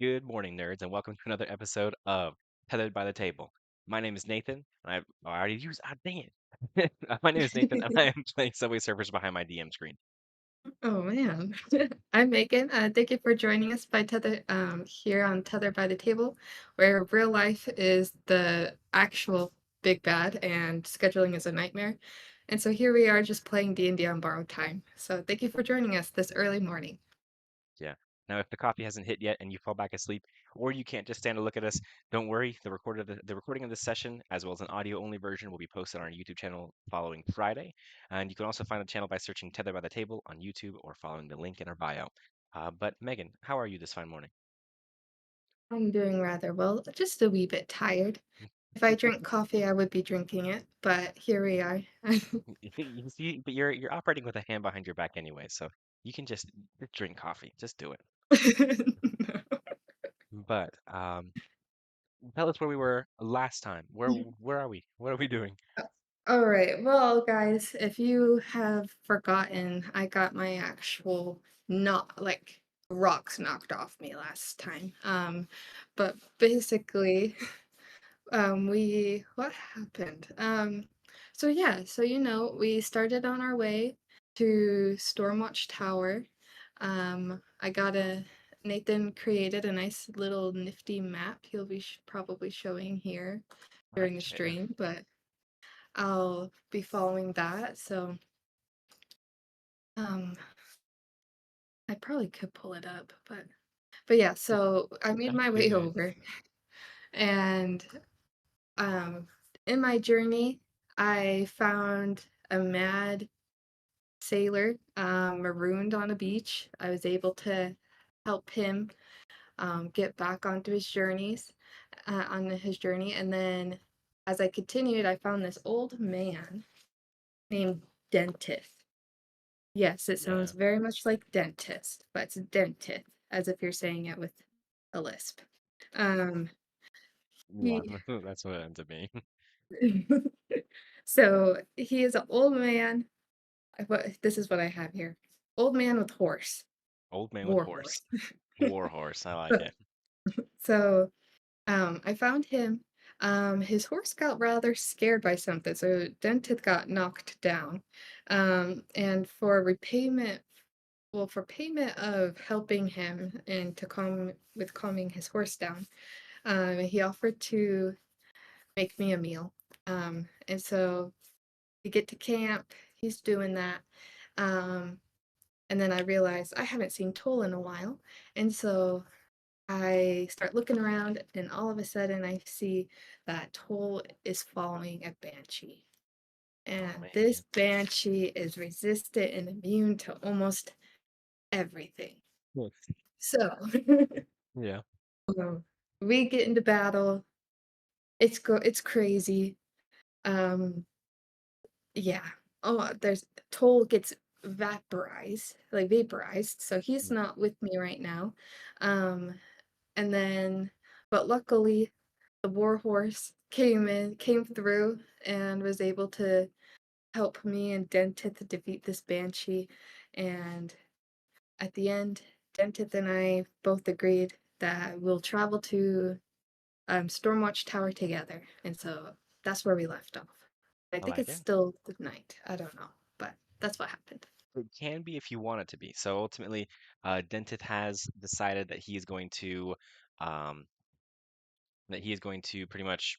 Good morning, nerds, and welcome to another episode of Tethered by the Table. My name is Nathan. I already used. Dang it! My name is Nathan, and I am playing Subway Surfers behind my DM screen. Oh man. I'm Megan. Thank you for joining us by Tether here on Tether by the Table, where real life is the actual big bad and scheduling is a nightmare. And so here we are just playing D&D on borrowed time. So thank you for joining us this early morning. Yeah. Now, if the coffee hasn't hit yet and you fall back asleep, or you can't just stand to look at us, don't worry. The recording of this session, as well as an audio-only version, will be posted on our YouTube channel following Friday. And you can also find the channel by searching Tethered by the Table on YouTube or following the link in our bio. But Megan, how are you this fine morning? I'm doing rather well, just a wee bit tired. If I drink coffee, I would be drinking it, but here we are. You see, but you're operating with a hand behind your back anyway, so you can just drink coffee. Just do it. But tell us where we were last time. Where are we? What are we doing? All right. Well, guys, if you have forgotten, I got my actual not like rocks knocked off me last time. But basically, we what happened? So yeah, so we started on our way to Stormwatch Tower. I got a Nathan created a nice little nifty map he'll be probably showing here during the Okay. stream, but I'll be following that. So, um, I probably could pull it up, but yeah, so I made That'd my be way nice. over and um in my journey I found a mad sailor marooned on a beach. I was able to help him get back onto his journeys on his journey, and then as I continued I found this old man named Dentith. Yes, it sounds Yeah. very much like dentist, but it's dentith, as if you're saying it with a lisp. Um, Yeah, he that's what it ends up being. so he is an old man. This is what I have here. Old man with horse, Old man with war horse. horse. War horse. I like it. So I found him. His horse got rather scared by something, so Dentith got knocked down. And for repayment, well, for payment of helping him and to calming his horse down, he offered to make me a meal. And so we get to camp, he's doing that. Um, and then I realized I haven't seen Toll in a while. And so I start looking around, and all of a sudden I see that Toll is following a banshee. Oh And this man. banshee is resistant and immune to almost everything. Hmm. So Yeah. um, we get into battle. It's crazy. Um, yeah. Oh, there's Toll gets vaporized, so he's Mm. not with me right now. Um, and then, but luckily, the war horse came through, and was able to help me and Dentith defeat this banshee. And at the end, Dentith and I both agreed that we'll travel to Stormwatch Tower together. And so that's where we left off. I I think like it's it. still the night. I don't know, but that's what happened. It can be if you want it to be. So ultimately, Dentith has decided um, that he is going to pretty much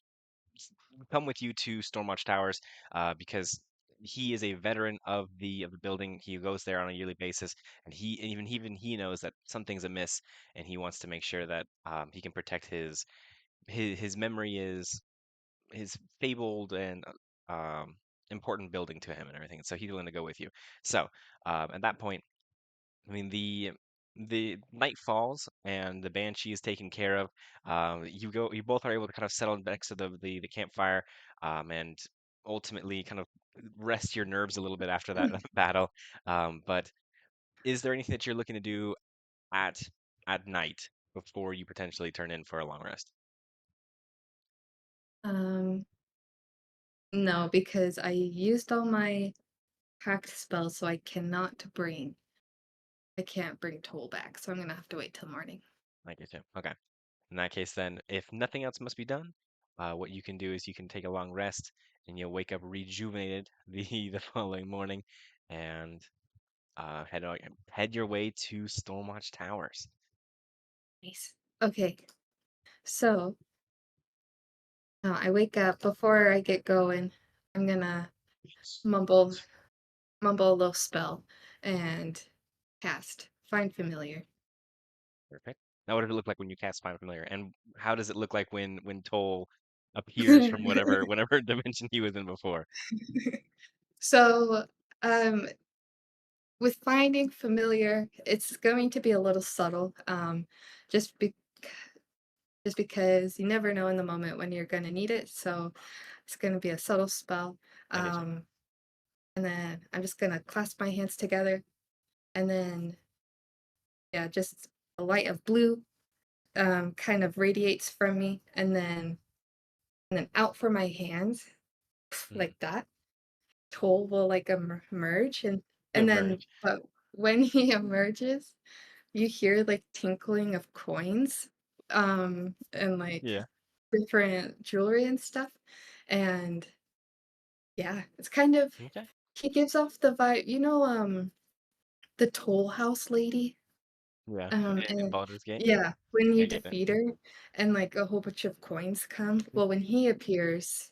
come with you to Stormwatch Towers because he is a veteran of the building. He goes there on a yearly basis, and even he knows that something's amiss, and he wants to make sure that he can protect his memory is his fabled and important building to him and everything. So he's willing to go with you. So at that point, I mean the night falls and the banshee is taken care of. You both are able to kind of settle next to the campfire, and ultimately kind of rest your nerves a little bit after that battle. But is there anything that you're looking to do at at night before you potentially turn in for a long rest? Um, no, because I used all my hacked spells, so I can't bring Toll back. So I'm gonna have to wait till morning. I get you. Okay. In that case, then, if nothing else must be done, what you can do is you can take a long rest, and you'll wake up rejuvenated the following morning, and head your way to Stormwatch Towers. Nice. Okay, so I wake up before I get going. I'm gonna mumble mumble a little spell and cast Find Familiar. Perfect. Now, what did it look like when you cast Find Familiar, and how does it look like when Toll appears from whatever dimension he was in before? So, um, with finding familiar, it's going to be a little subtle, just be just because you never know in the moment when you're gonna need it. So it's gonna be a subtle spell. I get you. Um, and then I'm just gonna clasp my hands together, and then yeah, just a light of blue kind of radiates from me, and then out from my hands Hmm. like that. Toll will like emerge, and then Emerge. but when he emerges, you hear like tinkling of coins, and like Yeah. different jewelry and stuff. And yeah, it's kind of Okay. he gives off the vibe, the Toll House lady. Yeah. In And Baldur's Gate. yeah, when I you get that. defeat her and like a whole bunch of coins come, well, when he appears,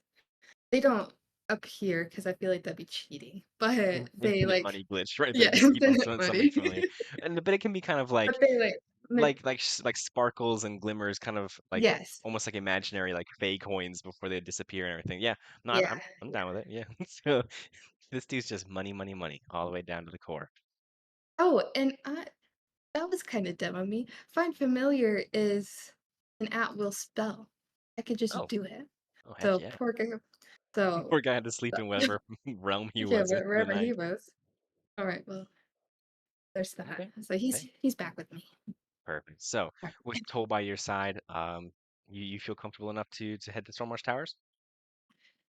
they don't appear because I feel like that'd be cheating. But they Infinite like money glitch right there. yeah, Just keep on infinite throwing something money. familiar, and but it can be kind of like But they like like sparkles and glimmers, kind of like yes. almost like imaginary like fey coins before they disappear and everything. Yeah, no, Yeah. I'm Yeah. down with it. Yeah. So this dude's just money, money, money all the way down to the core. Oh, and that was kind of dumb of me. Find familiar is an at will spell. I could just Oh, do it. oh heck So yeah. poor guy. So Poor guy had to sleep in whatever realm he yeah, was in for the wherever he night. was. All right, well, there's that. Okay. So Okay. he's back with me. Perfect. So All with right. Toll by your side, you feel comfortable enough to head to Stormwatch Towers?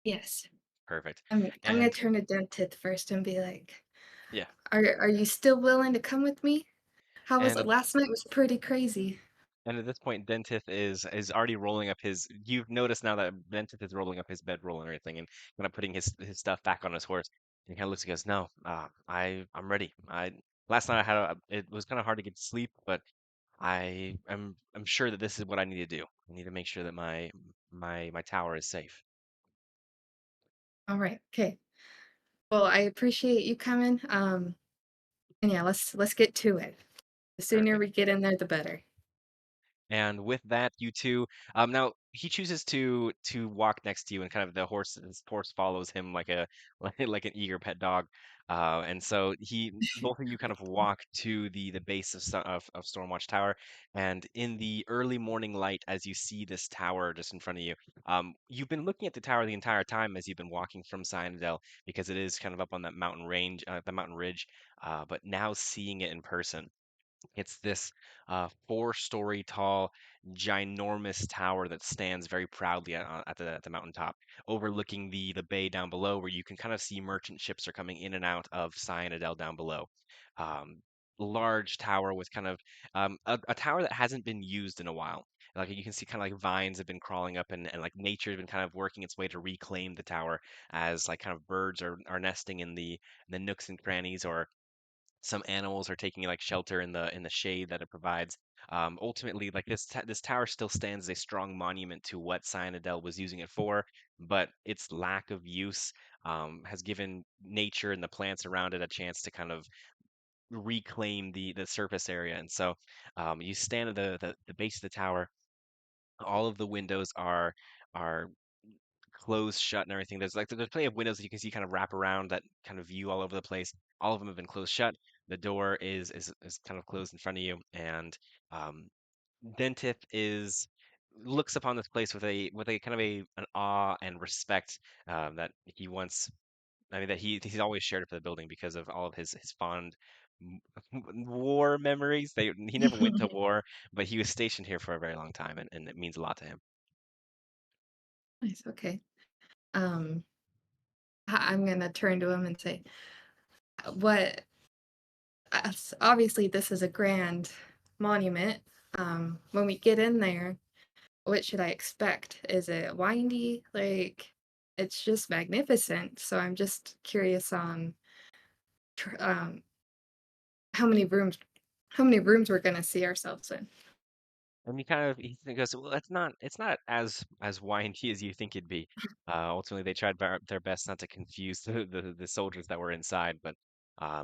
Yes. Perfect. I'm gonna And turn to Dentith first and be like, yeah, are you still willing to come with me? How was it? and Last night was pretty crazy. And at this point, Dentith is already rolling up his. You've noticed now that Dentith is rolling up his bedroll and everything, and kind of putting his stuff back on his horse. And he kind of looks and goes, "No, I'm ready. Last night I had it was kind of hard to get to sleep, but I'm sure that this is what I need to do. I need to make sure that my tower is safe." All right. Okay. Well, I appreciate you coming. And yeah, let's get to it. The sooner Perfect. we get in there, the better. And with that, you two, now he chooses to walk next to you, and kind of his horse follows him like a like an eager pet dog. And so both of you kind of walk to the base of Stormwatch Tower, and in the early morning light, as you see this tower just in front of you, you've been looking at the tower the entire time as you've been walking from Cyanidel, because it is kind of up on that mountain range, the mountain ridge. But now seeing it in person. It's this four-story tall, ginormous tower that stands very proudly at the mountaintop, overlooking the bay down below, where you can kind of see merchant ships are coming in and out of Cyanidel down below. Um, Large tower with kind of a tower that hasn't been used in a while. Like you can see, kind of like vines have been crawling up, and like nature has been kind of working its way to reclaim the tower, as like kind of birds are nesting in the nooks and crannies, or some animals are taking like shelter in the shade that it provides. Ultimately, like this tower still stands as a strong monument to what Cyanidel was using it for, but its lack of use has given nature and the plants around it a chance to kind of reclaim the surface area. And so you stand at the base of the tower. All of the windows are closed shut and everything. There's plenty of windows that you can see kind of wrap around that kind of view all over the place. All of them have been closed shut. The door is kind of closed in front of you, and um, Dentith is looks upon this place with a kind of an awe and respect that he once. I mean that he's always shared for the building because of all of his fond m- war memories. He never went to war, but he was stationed here for a very long time, and it means a lot to him. Nice. Okay. Um, I'm gonna turn to him and say, "What? Obviously, this is a grand monument. When we get in there, what should I expect? Is it windy? Like, it's just magnificent. So I'm just curious on tr how many rooms we're gonna see ourselves in. And he goes, well, it's not as windy as you think it'd be. Ultimately, they tried their best not to confuse the soldiers that were inside, but I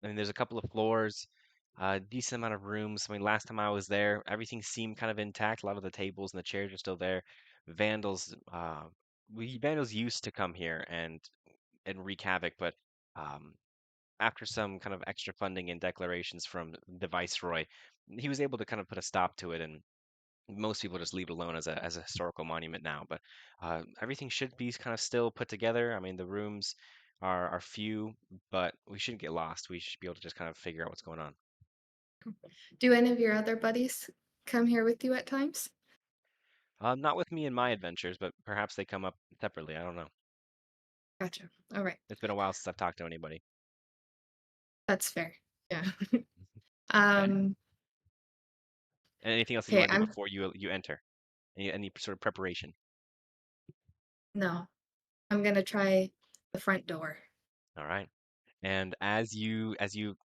mean, there's a couple of floors, decent amount of rooms. I mean, last time I was there, everything seemed kind of intact. A lot of the tables and the chairs are still there. Vandals, vandals used to come here and wreak havoc, but um, after some kind of extra funding and declarations from the viceroy, he was able to kind of put a stop to it, and most people just leave it alone as a historical monument now. But everything should be kind of still put together. I mean, the rooms are few, but we shouldn't get lost. We should be able to just kind of figure out what's going on. Do any of your other buddies come here with you at times? Not with me in my adventures, but perhaps they come up separately. I don't know. Gotcha. All right. It's been a while since I've talked to anybody. That's fair. Yeah. Okay. Um, And anything else that you okay, want to do before you enter? Any sort of preparation? no, I'm gonna try the front door. All right. And as you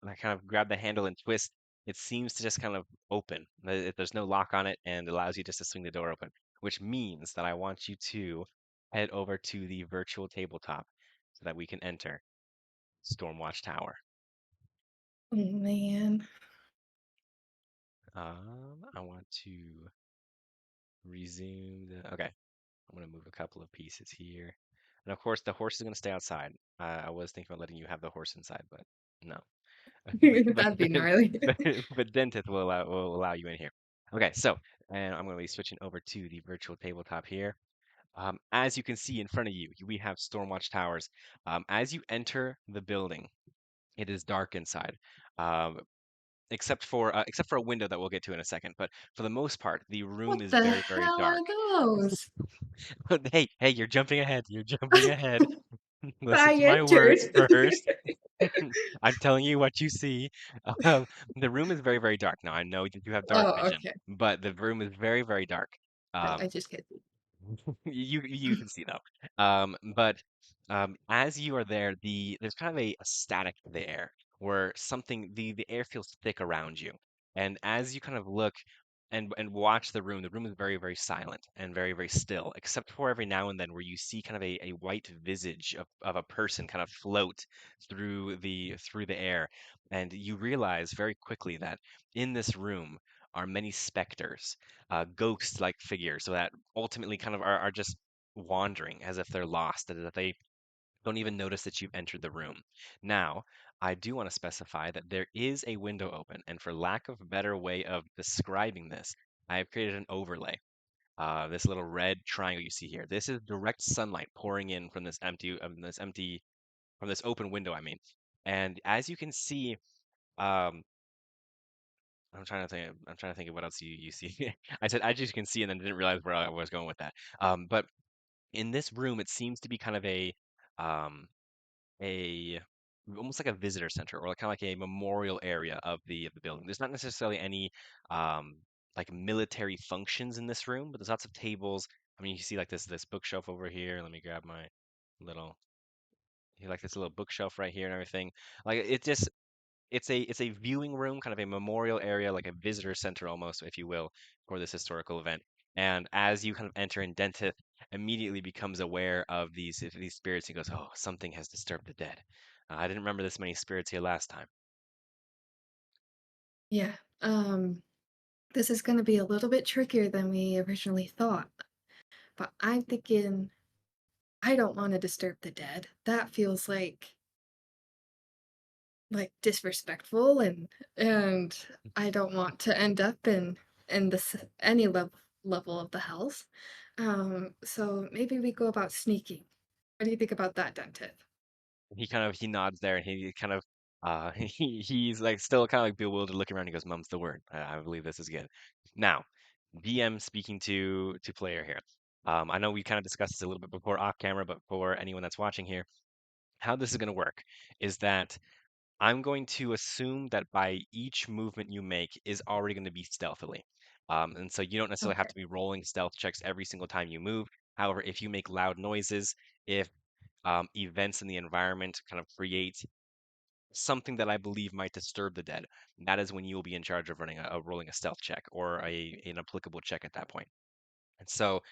like, kind of grab the handle and twist, it seems to just kind of open. There's no lock on it, and allows you just to swing the door open, which means that I want you to head over to the virtual tabletop so that we can enter Stormwatch Tower. Oh man. I want to resume the. Okay, I'm gonna move a couple of pieces here, and of course the horse is gonna stay outside. I was thinking about letting you have the horse inside, but no. but That'd be but gnarly. but, but Dentith will allow you in here. Okay, so and I'm going to be switching over to the virtual tabletop here. As you can see in front of you, we have Stormwatch Towers. As you enter the building, it is dark inside, um, except for a window that we'll get to in a second. But for the most part, the room What is the very, very hell dark. are those? Hey, you're jumping ahead. You're jumping ahead. Listen I to my entered. words first. I'm telling you what you see. Um, the room is very, very dark. Now, I know that you have dark Oh, vision, okay. but the room is very, very dark. No, I Um, just can't see. you can see though. But as you are there, there's kind of a static to the air where the air feels thick around you. And as you kind of look and watch the room is very, very silent and very, very still, except for every now and then where you see kind of a white visage of a person kind of float through the air. And you realize very quickly that in this room are many specters, ghost-like figures, so that ultimately kind of are just wandering as if they're lost, that they don't even notice that you've entered the room. Now, I do want to specify that there is a window open, and for lack of a better way of describing this, I have created an overlay. This little red triangle you see here. This is direct sunlight pouring in from this open window, I mean. And as you can see, um, I'm trying to think of what else you see. I said as you can see, and then didn't realize where I was going with that. But in this room, it seems to be kind of um, a almost like a visitor center, or like kind of like a memorial area of the building. There's not necessarily any um, like military functions in this room, but there's lots of tables. I mean, you see like this bookshelf over here. Let me grab my little. You like this little bookshelf right here and everything. Like it's a viewing room, kind of a memorial area, like a visitor center almost, if you will, for this historical event. And as you kind of enter in, Dentith immediately becomes aware of these spirits. He goes, "Oh, something has disturbed the dead. I didn't remember this many spirits here last time." Yeah. This is gonna be a little bit trickier than we originally thought, but I'm thinking I don't want to disturb the dead. That feels like disrespectful and I don't want to end up in this any level of the house. So maybe we go about sneaking. What do you think about that, Dentith? He nods there, and he kind of he's like still kind of like bewildered, looking around. He goes, "Mum's the word. I believe this is good." Now, DM speaking to player here. I know we kind of discussed this a little bit before off camera, but for anyone that's watching here, how this is going to work is that I'm going to assume that by each movement you make is already going to be stealthily. And so you don't necessarily have Okay. to be rolling stealth checks every single time you move. However, if you make loud noises, if events in the environment kind of create something that I believe might disturb the dead, that is when you will be in charge of running rolling a stealth check or an applicable check at that point. And so,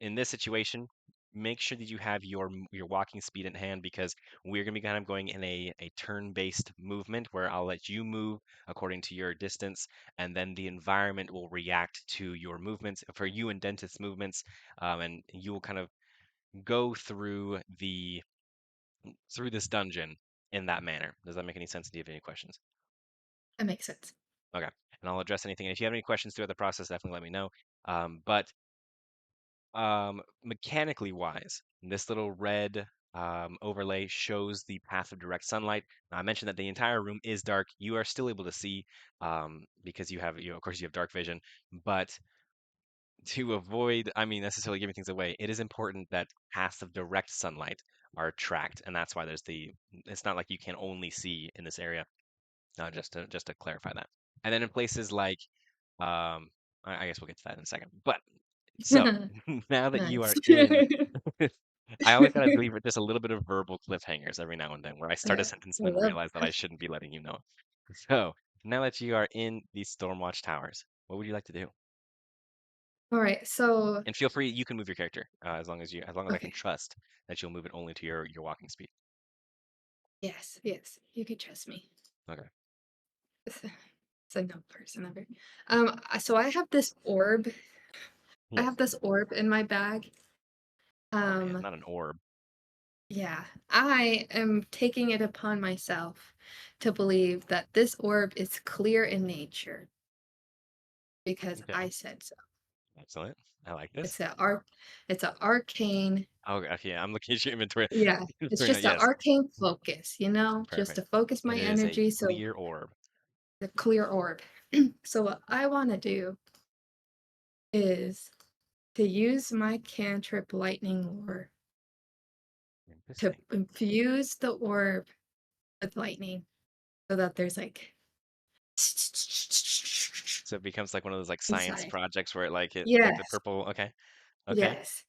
in this situation, make sure that you have your walking speed in hand because we're going to be kind of going in a turn-based movement where I'll let you move according to your distance, and then the environment will react to your movements for you and Dentist's movements, and you will kind of go through this dungeon in that manner. Does that make any sense? Do you have any questions? That makes sense. Okay, and I'll address anything. And if you have any questions throughout the process, definitely let me know. But mechanically wise, this little red overlay shows the path of direct sunlight. Now, I mentioned that the entire room is dark. You are still able to see because of course, you have dark vision. But to avoid, I mean, necessarily giving things away, it is important that paths of direct sunlight are tracked, and that's why it's not like you can only see in this area. Just to clarify that. And then in places like, um, I guess we'll get to that in a second. But so now that you Nice. are in, I always gotta leave it just a little bit of verbal cliffhangers every now and then, where I start a I sentence and then love realize that I shouldn't be letting you know. So now that you are in these Stormwatch towers, what would you like to do? All right, so And feel free, you can move your character as long as I can okay. trust that you'll move it only to your walking speed. Yes, yes, you can trust me. Okay. It's a no person ever. So I have this orb. I Yes. have this orb in my bag. Oh man, Um, not an orb. yeah, I am taking it upon myself to believe that this orb is clear in nature because Okay. I said so. Excellent. I like this. It's a arc. It's an arcane. Oh, okay. I'm looking at your inventory. Yeah, it's just an Yes. arcane focus, just Perfect. to focus my And it is a energy. So clear orb. the clear orb. So what I want to do is to use my cantrip lightning lure to Interesting. infuse the orb with lightning so that there's like So it becomes like one of those like science inside. projects where like the Yes, purple. Okay. Okay. yes.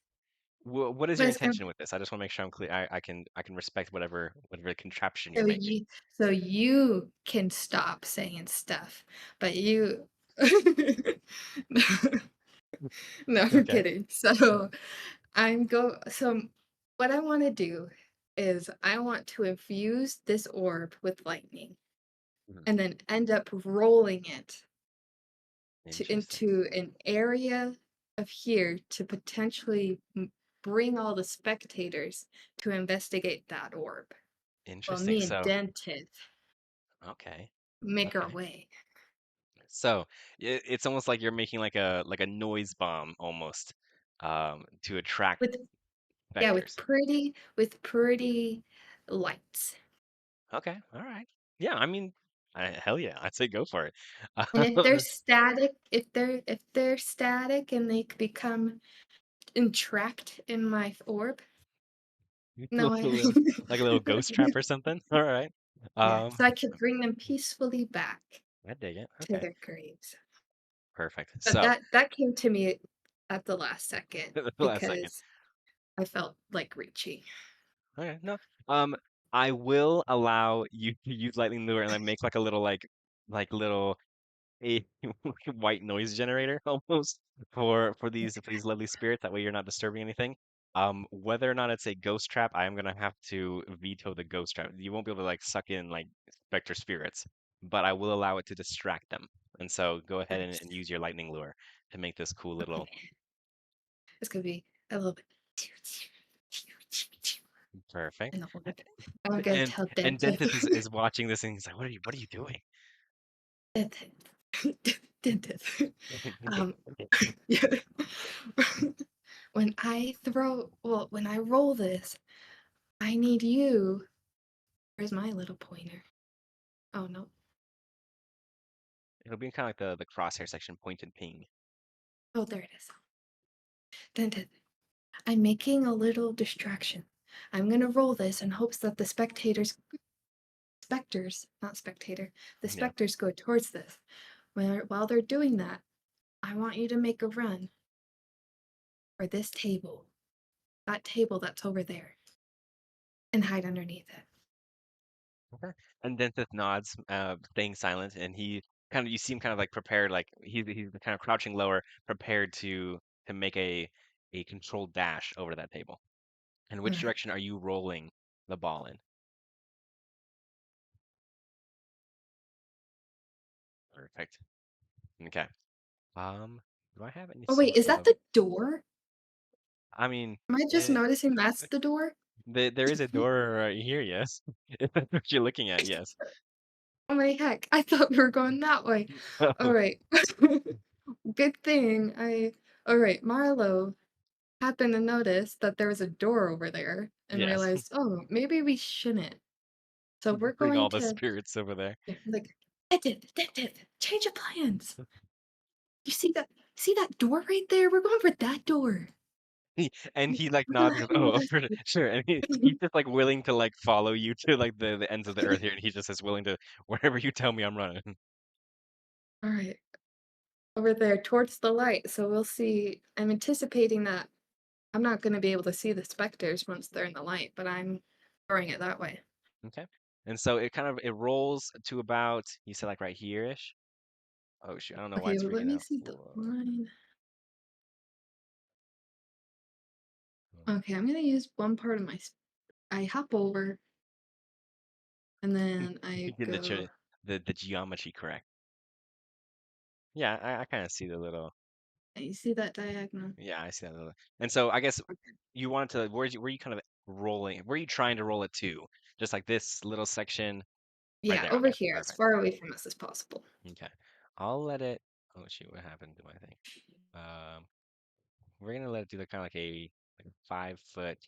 What is your But intention with this? I just want to make sure I'm clear. I can respect whatever contraption you're so making. you can stop saying stuff, but you no, no, I'm Okay. kidding. So what I want to do is I want to infuse this orb with lightning Mhm. and then end up rolling it Interesting. into an area of here to potentially bring all the spectators to investigate that orb. Well, Interesting. me and So Dentith okay. make our Okay. way So it's almost like you're making like a noise bomb almost to attract with yeah, vectors. with pretty lights. Okay. All right. Yeah. I mean, hell yeah. I'd say go for it. And if they're static, if they're static and they become entrapped in my orb, no, Like a little like a little ghost trap or something. All right. yeah, Um, so I could bring them peacefully back I dig it. to Okay. their graves. Perfect. But So that came to me at the last second the last second. because I felt like reaching. Okay. No. Um, I will allow you to use lightning lure and then make like a little like little a white noise generator almost for these lovely spirits. That way you're not disturbing anything. Whether or not it's a ghost trap, I am gonna have to veto the ghost trap. You won't be able to like suck in like specter spirits, but I will allow it to distract them. And so go ahead and, Nice. and use your lightning lure to make this cool little Okay. It's gonna be a little bit perfect. in the orb. I'm gonna And tell and Dentith. Dentith is watching this and he's like, what are you doing? Dentith. Dentith. Um, yeah. When I roll this, I need you. Where's my little pointer? Oh no. It'll be kind of like the crosshair section, point and ping. Oh, there it is. Dentith. I'm making a little distraction. I'm gonna roll this in hopes that the spectators specters, not spectator, the Yeah. specters go towards this. While they're doing that, I want you to make a run for this table, that table that's over there, and hide underneath it. Okay. And Dentith nods, staying silent, and he kind of you see him kind of like prepared, like he's kind of crouching lower, prepared to make a controlled dash over to that table. And All which right. direction are you rolling the ball in? Perfect. Okay. Do I have any Oh wait, sort is that of? the door? I mean, Am I just noticing that's the door? there is a door right here. Yes, if that's what you're looking at. Yes. Oh my heck, I thought we were going that way. All right. Good thing I. All right, Marlow happened to notice that there was a door over there and Yes. realized, oh, maybe we shouldn't. So we're Bring going all the to, spirits over there. yeah, like, Dentith, change of plans. You see that door right there? We're going for that door. And he like We're nods gonna and goes, hide "Oh, under sure." And he's just like willing to like follow you to like the ends of the earth here, and he just is willing to wherever you tell me I'm running. All right, over there towards the light. So we'll see. I'm anticipating that I'm not going to be able to see the specters once they're in the light, but I'm throwing it that way. Okay. And so it kind of it rolls to about you said like right here-ish. Oh shoot, I don't know why Okay, it's well, let freaking me out. see the Whoa. line. Okay, I'm gonna use one part of I hop over and then I You're getting go. the geometry correct. Yeah, I kind of see the little. You see that diagonal? Yeah, I see that little. And so I guess you wanted to where you kind of rolling? Where are you trying to roll it to? Just like this little section right Yeah, there. over Okay, here, as perfect. far away from us as possible. Okay. I'll let it. Oh shoot, what happened to my thing? Um, we're gonna let it do kind of like a 5 foot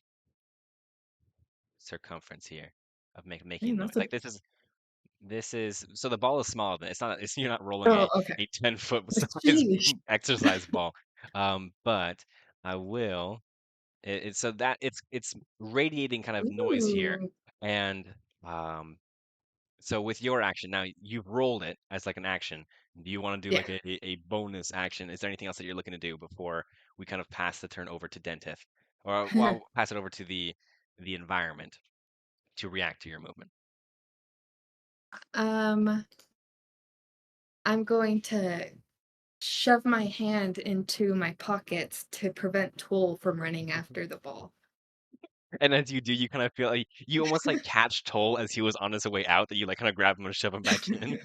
circumference here of Man, making noise. that's a. Like this is so the ball is smaller than it's not. It's you're not rolling Oh, okay. a 10 foot size Sheesh. exercise ball. But I will. It's so that it's radiating kind of noise here, Ooh. and um, so with your action now, you've rolled it as like an action. Do you want to do Yeah. like a bonus action? Is there anything else that you're looking to do before we kind of pass the turn over to Dentith, or well, pass it over to the environment to react to your movement? um, I'm going to shove my hand into my pockets to prevent Tool from running after the ball. And as you do, you kind of feel like you almost like catch Toll as he was on his way out, that you like kind of grab him and shove him back in,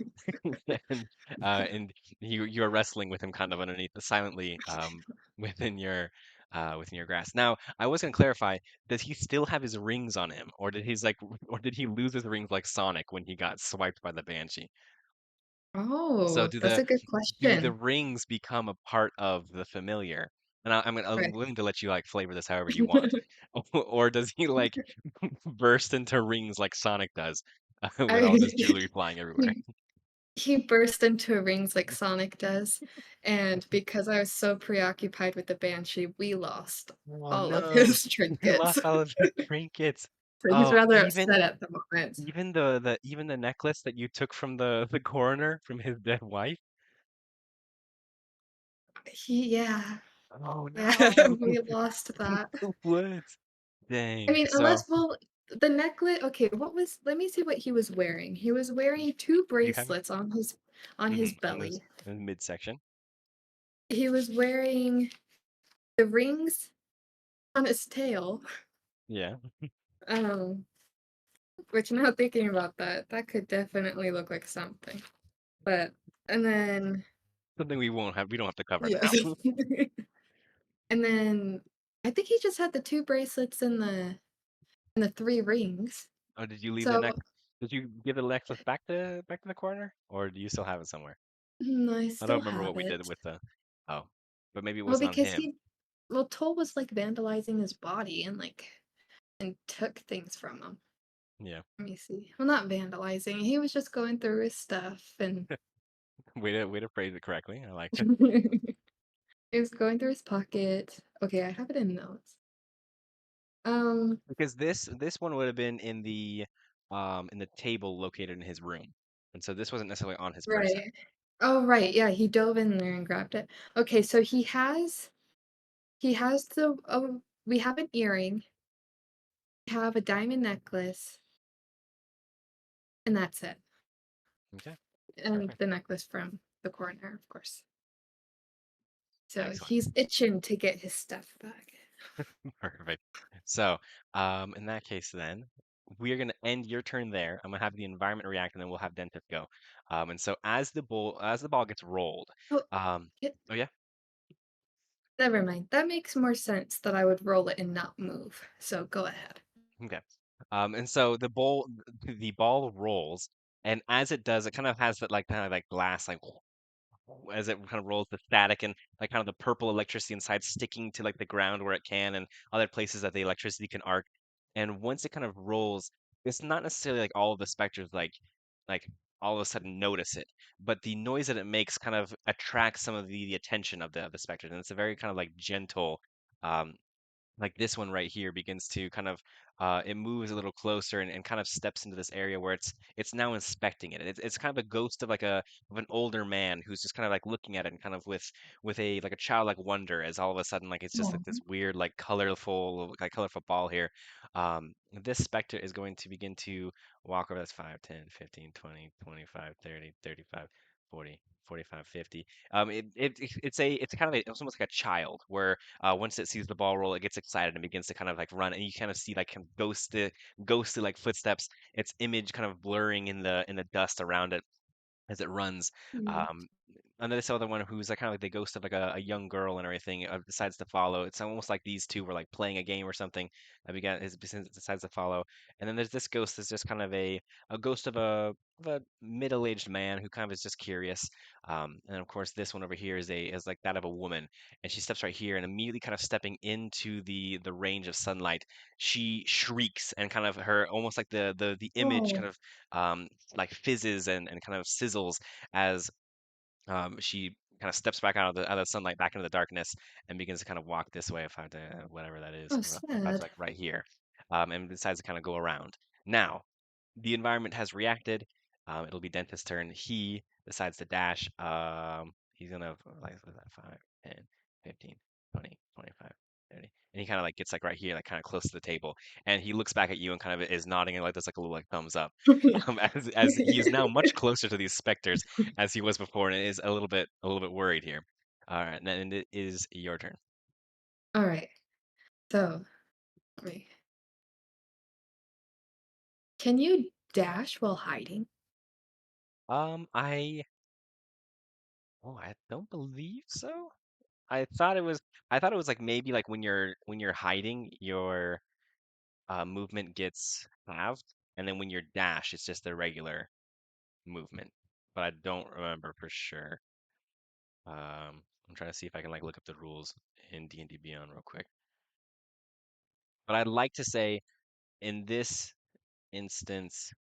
and and you're wrestling with him kind of underneath, silently within within your grasp. Now, I was gonna clarify: does he still have his rings on him, or did or did he lose his rings like Sonic when he got swiped by the Banshee? So Oh, that's a good do the question. rings become a part of the familiar? And I'm Right. willing to let you like flavor this however you want. Or does he like burst into rings like Sonic does with I all this jewelry flying everywhere? he he burst into rings like Sonic does, and because I was so preoccupied with the Banshee, we lost Oh all of no, his you trinkets. lost all of your trinkets. So he's Oh, rather upset at the moment. even the necklace that you took from the coroner from his dead wife. Yeah, Oh yeah, no, we lost that. what? I Dang. mean, So unless well, the necklet. Okay, let me see what he was wearing. He was wearing two you have it bracelets on his on this belly. in midsection. He was wearing the rings on his tail. Yeah, Um, which now thinking about that, that could definitely look like something. But and then something we won't have. We don't have to cover yes. now. And then I think he just had the two bracelets and the three rings. Oh, did you leave the So neck? Did you give the necklace back to the coroner, or do you still have it somewhere? I I don't still remember have what we did it. with the. Oh, but maybe it Well, wasn't on because him. Toll was like vandalizing his body and and took things from him. Yeah, Let me see. Well, not vandalizing. He was just going through his stuff and way to phrase it correctly. I like it. he was going through his pocket. Okay, I have it in notes. Um, Because this one would have been in the in the table located in his room. And so this wasn't necessarily on his person. Right. Oh, right, yeah, he dove in there and grabbed it. Okay, so he has the we have an earring, we have a diamond necklace, and that's it. Okay, And perfect. the necklace from the coroner, of course. So Excellent. he's itching to get his stuff back. Perfect. So, in that case, then we're gonna end your turn there. I'm gonna have the environment react, and then we'll have Dentist go. And so as the ball gets rolled, Oh, um, it, oh yeah, never mind. That makes more sense that I would roll it and not move. So go ahead. okay. And so the ball rolls, and as it does, it kind of has that like kind of like glass like as it kind of rolls the static and like kind of the purple electricity inside sticking to like the ground where it can and other places that the electricity can arc. And once it kind of rolls, it's not necessarily like all of the specters like all of a sudden notice it, but the noise that it makes kind of attracts some of the attention of the specters. And it's a very kind of like gentle um like this one right here begins to kind of it moves a little closer and kind of steps into this area where it's now inspecting it. It's kind of a ghost of like a of an older man who's just kind of like looking at it and kind of with a like a childlike wonder as all of a sudden like it's just like this Oh, weird like colorful ball here. This specter is going to begin to walk over. That's 5, 10, 15, 20, 25, 30, 35, 40, 45, 50. It's kind of it's almost like a child where once it sees the ball roll, it gets excited and begins to kind of like run, and you kind of see like kind of ghostly like footsteps, its image kind of blurring in the dust around it as it runs. mm. Um, and then this other one who's like kind of like the ghost of like a young girl and everything decides to follow. It's almost like these two were like playing a game or something. Decides to follow. And then there's this ghost that's just kind of a ghost of a middle-aged man who kind of is just curious. And of course, this one over here is like that of a woman, and she steps right here and immediately kind of stepping into the range of sunlight, she shrieks and kind of her almost like the image kind Oh, of like fizzes and kind of sizzles as she kind of steps back out of the sunlight back into the darkness and begins to kind of walk this way if I have to whatever that is. oh, That's sad. like right here, and decides to kind of go around. Now, the environment has reacted. It'll be Dentist's turn. He decides to dash. He's gonna like what is that 5, 10, 15, 20, 25, 30. And he kind of like gets like right here, like kind of close to the table, and he looks back at you and kind of is nodding and like there's like a little like thumbs up. As he is now much closer to these specters as he was before, and is a little bit worried here. All right, and then it is your turn. All right. So, wait. Can you dash while hiding? I oh, I don't believe so. I thought it was like maybe like when you're hiding, your movement gets halved, and then when you're dash, it's just the regular movement. But I don't remember for sure. I'm trying to see if I can like look up the rules in D&D Beyond real quick. But I'd like to say in this instance,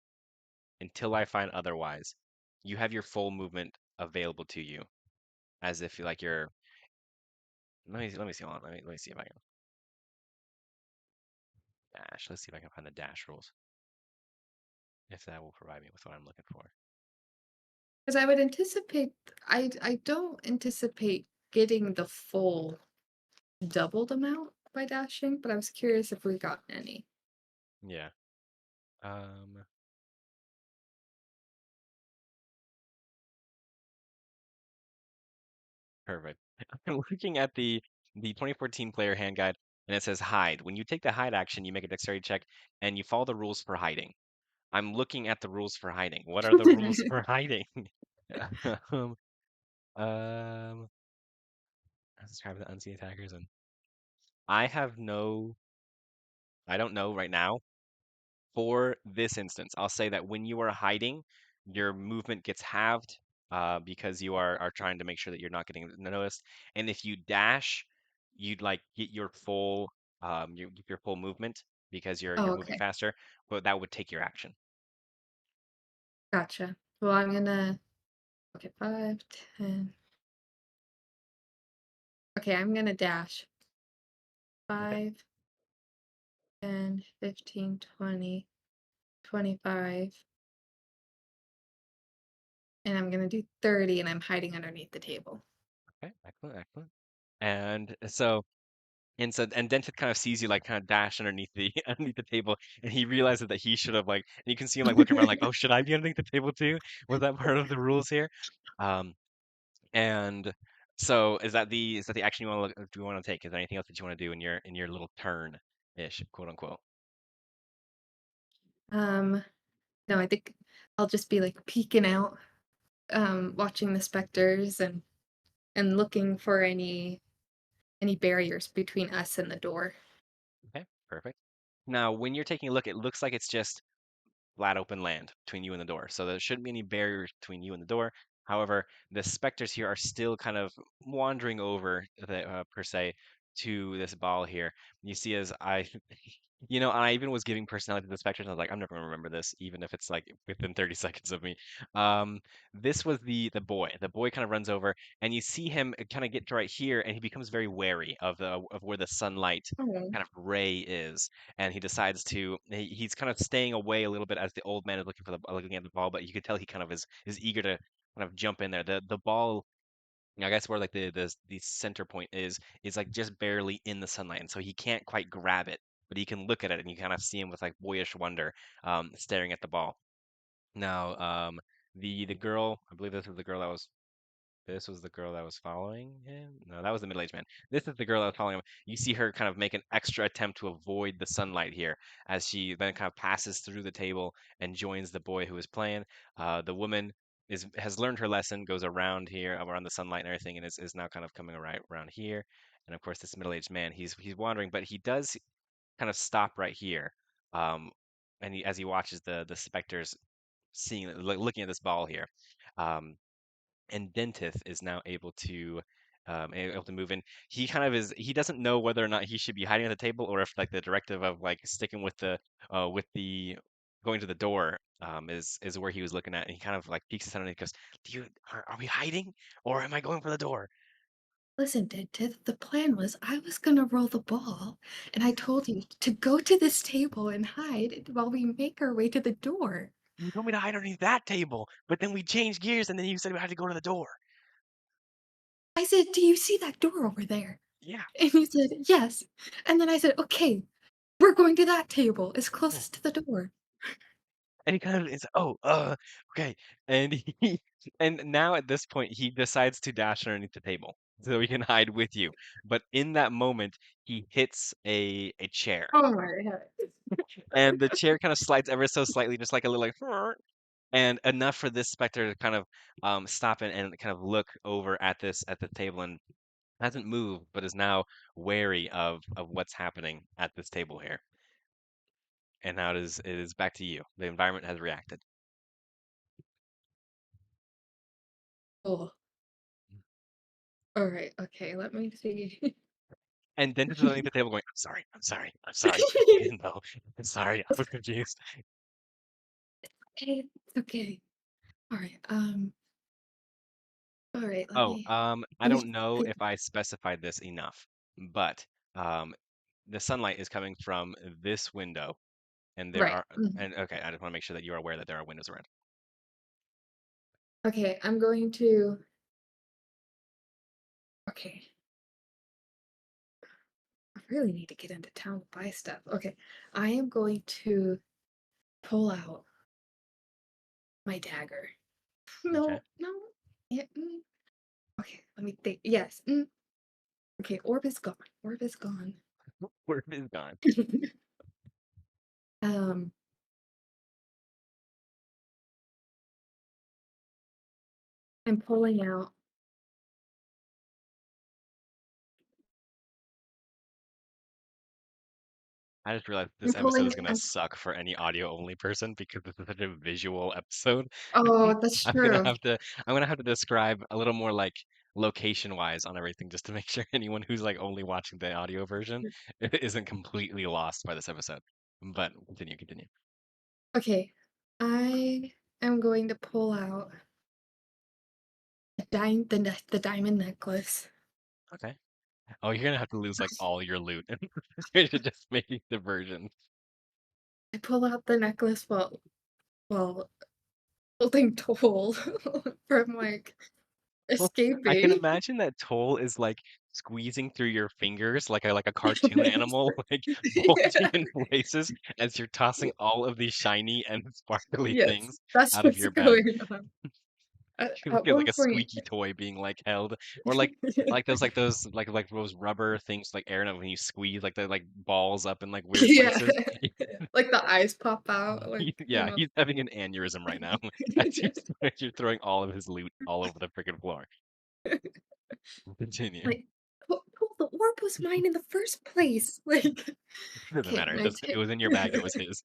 until I find otherwise, you have your full movement available to you, as if like you're. Let me see. Hold on. Let me see if I can dash. Let's see if I can find the dash rules. If that will provide me with what I'm looking for. Because I would anticipate, I don't anticipate getting the full doubled amount by dashing, but I was curious if we got any. Yeah. Um, Perfect. I'm looking at the 2014 player hand guide, and it says hide. When you take the hide action, you make a dexterity check, and you follow the rules for hiding. I'm looking at the rules for hiding. What are the rules for hiding? um, um, let's describe the unseen attackers, and I have no, I don't know right now. For this instance, I'll say that when you are hiding, your movement gets halved because you are trying to make sure that you're not getting noticed. And if you dash, you'd like get your your full movement because Oh, you're moving okay. faster, but that would take your action. Gotcha. Well, I'm gonna, okay, 5, 10. Okay, I'm gonna dash Okay. 5, 10, 15, 20, 25, and I'm gonna do 30, and I'm hiding underneath the table. Okay, excellent, excellent. And so and Dentith kind of sees you like kind of dash underneath the underneath the table, and he realizes that he should have like, and you can see him like looking around like, oh, should I be underneath the table too? Was that part of the rules here? Um, and so is that the action you want to look, do you want to take? Is there anything else that you want to do in your little turn ish, quote unquote? Um, no, I think I'll just be like peeking out, watching the specters and looking for any barriers between us and the door. Okay, perfect. Now, when you're taking a look, it looks like it's just flat open land between you and the door. So there shouldn't be any barriers between you and the door. However, the specters here are still kind of wandering over per se to this ball here. You see, as I, I even was giving personality to the specters. And I was like, I'm never gonna remember this, even if it's like within 30 seconds of me. Um, this was the boy. The boy kind of runs over, and you see him kind of get to right here, and he becomes very wary of where the sunlight Oh. kind of ray is, and he decides to he's kind of staying away a little bit as the old man is looking for looking at the ball, but you could tell he kind of is eager to kind of jump in there. The ball, I guess where like the center point is like just barely in the sunlight, and so he can't quite grab it, but he can look at it, and you kind of see him with like boyish wonder, staring at the ball. Now, the girl, I believe this was the girl that was following him. No, that was the middle-aged man. This is the girl that was following him. You see her kind of make an extra attempt to avoid the sunlight here as she then kind of passes through the table and joins the boy who is playing. The woman has learned her lesson, goes around here, around the sunlight and everything, and is now kind of coming around here. And of course, this middle-aged man, he's wandering, but he does kind of stop right here. Um, and as he watches the specters looking at this ball here. Um, and Dentith is now able to move in. He kind of is he doesn't know whether or not he should be hiding at the table or if like the directive of like sticking with the going to the door is where he was looking at, and he kind of like peeks his head and he goes, are we hiding or am I going for the door? Listen, Dentith, the plan was I was gonna roll the ball, and I told you to go to this table and hide while we make our way to the door. You told me to hide underneath that table, but then we changed gears and then you said we had to go to the door. I said, "Do you see that door over there?" Yeah. And you said, "Yes." And then I said, "Okay, we're going to that table. It's Oh. closest to the door." And he kind of is, oh, okay. And he, and now at this point, he decides to dash underneath the table so he can hide with you. But in that moment, he hits a chair, Oh my god. and the chair kind of slides ever so slightly, just like a little like, and enough for this specter to kind of stop and kind of look over at this at the table and hasn't moved, but is now wary of what's happening at this table here. And now it is back to you. The environment has reacted. Oh, all right. Okay, let me see. And Dentist is underneath the table going, I'm sorry, I'm sorry, I'm sorry. I didn't know. I'm sorry, I was confused. Okay, it's okay. All right. All right. Oh, I Let me. don't know if I specified this enough, but um, the sunlight is coming from this window, and there Right. are, and okay, I just want to make sure that you are aware that there are windows around. Okay, I'm going to. Okay, I really need to get into town to buy stuff. Okay, I am going to pull out my dagger. Okay, No, no. Yeah, okay, let me think. Yes. Okay, orb is gone. Orb is gone. where is gone? um, I'm pulling out. I just realized I'm this episode pulling. is gonna suck for any audio only person because this is such a visual episode. Oh, that's I'm gonna true. have to I'm gonna have to describe a little more like location wise on everything just to make sure anyone who's like only watching the audio version isn't completely lost by this episode. But continue. Okay, I am going to pull out the diamond necklace. Okay. Oh, you're gonna have to lose like all your loot to just make the version. I pull out the necklace while holding Toll from, like, Well, I can escaping. imagine that Toll is like squeezing through your fingers like a cartoon animal, like bulging Yeah. in places as you're tossing all of these shiny and sparkly Yes, things that's out of what's your bag. going on. At You're like one a point squeaky toy being like held, or like those like those rubber things like air when you squeeze like the like balls up in like weird Yeah. places. Like, the eyes pop out, like, Yeah, he's having an aneurysm right now as you're throwing all of his loot all over the freaking floor. Continue. like, "Pull, the orb was mine in the first place!" Like, It doesn't okay, matter. and It was in your bag. It was his.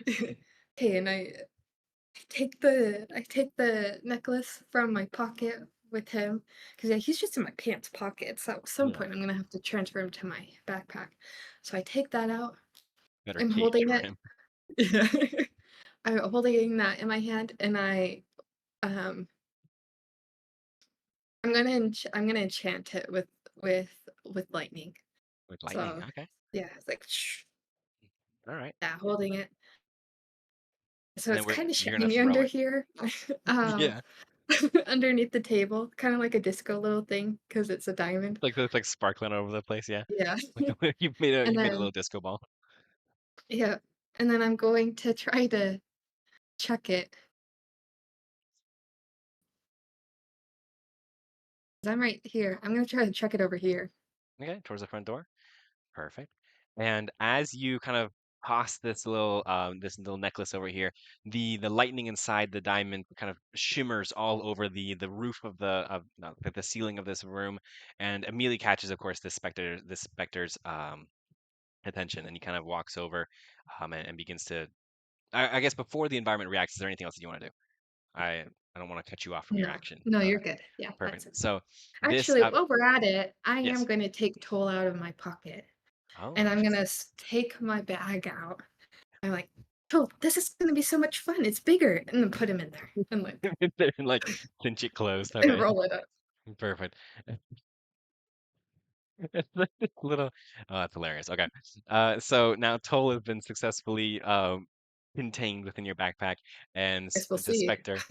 okay, and I take the necklace from my pocket with him because, yeah, he's just in my pants pocket, so at some Yeah, point, I'm gonna have to transfer him to my backpack. So I take that out, better I'm cage holding for it. him. Yeah. I'm holding that in my hand, and um I'm gonna enchant it with lightning. With lightning. So, Okay. yeah, it's like, All right. yeah, holding it. So And it's then kinda you're gonna shiny throw under it. here, um, Yeah. underneath the table, kinda like a disco little thing because it's a diamond. Like it's like sparkling all over the place. Yeah. Yeah. Like And you made a little then disco ball. yeah, and then I'm going to try to chuck it 'cause I'm right here. I'm gonna try to chuck it over here. Okay, towards the front door. Perfect. And as you kind of toss this little necklace over here, the lightning inside the diamond kind of shimmers all over the roof of no, the ceiling of this room, and immediately catches, of course, this specter's attention, and he kind of walks over, and begins to. I guess before the environment reacts, is there anything else that you want to do? I don't want to cut you off from your No. action. No, you're good. Yeah, Perfect. that's it. So this Actually, while we're at it, I am yes. gonna take Toll out of my pocket, and Oh, I'm gonna interesting. take my bag out. I'm like, "Toll, this is gonna be so much fun. It's bigger," and then put him in there and, like, Like cinch it closed. and Okay. roll it up. Perfect. It's like this little. Oh, that's hilarious. Okay. So now Toll has been successfully contained within your backpack, and Guess we'll the see. specter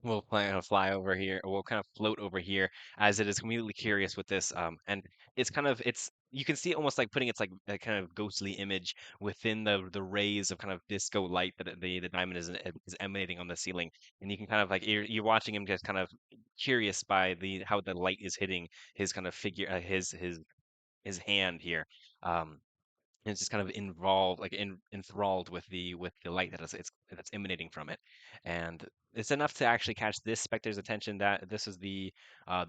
will fly over here, or will kind of float over here as it is immediately curious with this. And it's kind of it's you can see it almost like putting its like a kind of ghostly image within the rays of kind of disco light that the diamond is emanating on the ceiling, and you can kind of like you're watching him just kind of curious by the how the light is hitting his kind of figure, his hand here. Um, and it's just kind of involved, like enthralled with the light that's emanating from it, and it's enough to actually catch this specter's attention. That this is the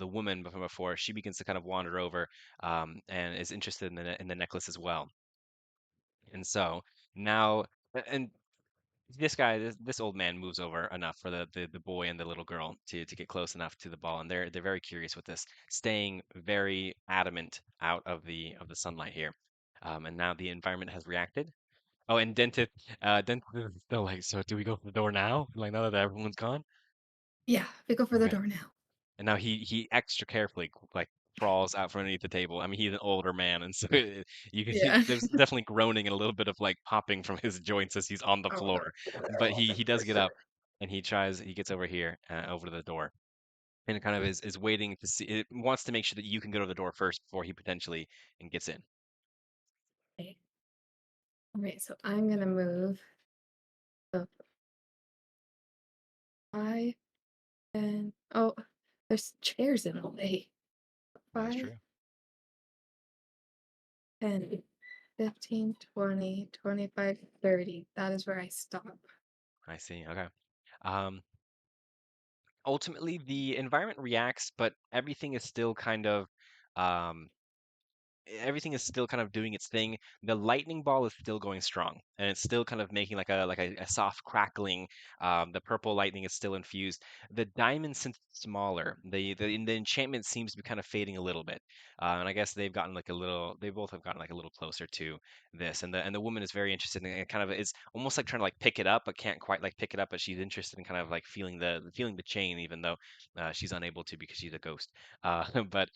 woman from before. She begins to kind of wander over, and is interested in the necklace as well. And so now, and this old man moves over enough for the boy and the little girl to get close enough to the ball, and they're very curious with this, staying very adamant out of the sunlight here. And now the environment has reacted. Oh, and Dentith is still like, so do we go for the door now? Like now that everyone's gone? Yeah, we go for the Okay. door now. And now he extra carefully like crawls out from underneath the table. I mean, he's an older man, and so you can Yeah. there's definitely groaning and a little bit of like popping from his joints as he's on the Oh, floor. But he does get up, and he gets over here, over to the door, and kind of is waiting to see. It wants to make sure that you can go to the door first before he potentially and gets in. okay. Alright, so I'm gonna move the 5 and oh, there's chairs in the way. That is 5, true. 10, 15, 20, 25, 30. That is where I stop. I see. Okay. Um, Ultimately, the environment reacts, but um, everything is still kind of doing its thing. The lightning ball is still going strong, and it's still kind of making a soft crackling. The purple lightning is still infused. The diamond, since it's smaller, the enchantment seems to be kind of fading a little bit. And I guess they both have gotten like a little closer to this. And the woman is very interested in it. Kind of is almost like trying to like pick it up, but can't quite like pick it up. But she's interested in kind of like feeling the chain, even though she's unable to because she's a ghost. But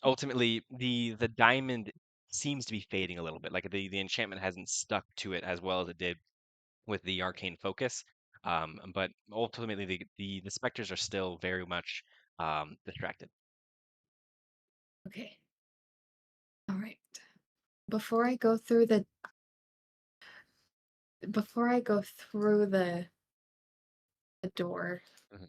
ultimately the diamond seems to be fading a little bit. Like the enchantment hasn't stuck to it as well as it did with the arcane focus. But ultimately, the specters are still very much distracted. Okay. All right. Before I go through the before I go through the door, Mhm.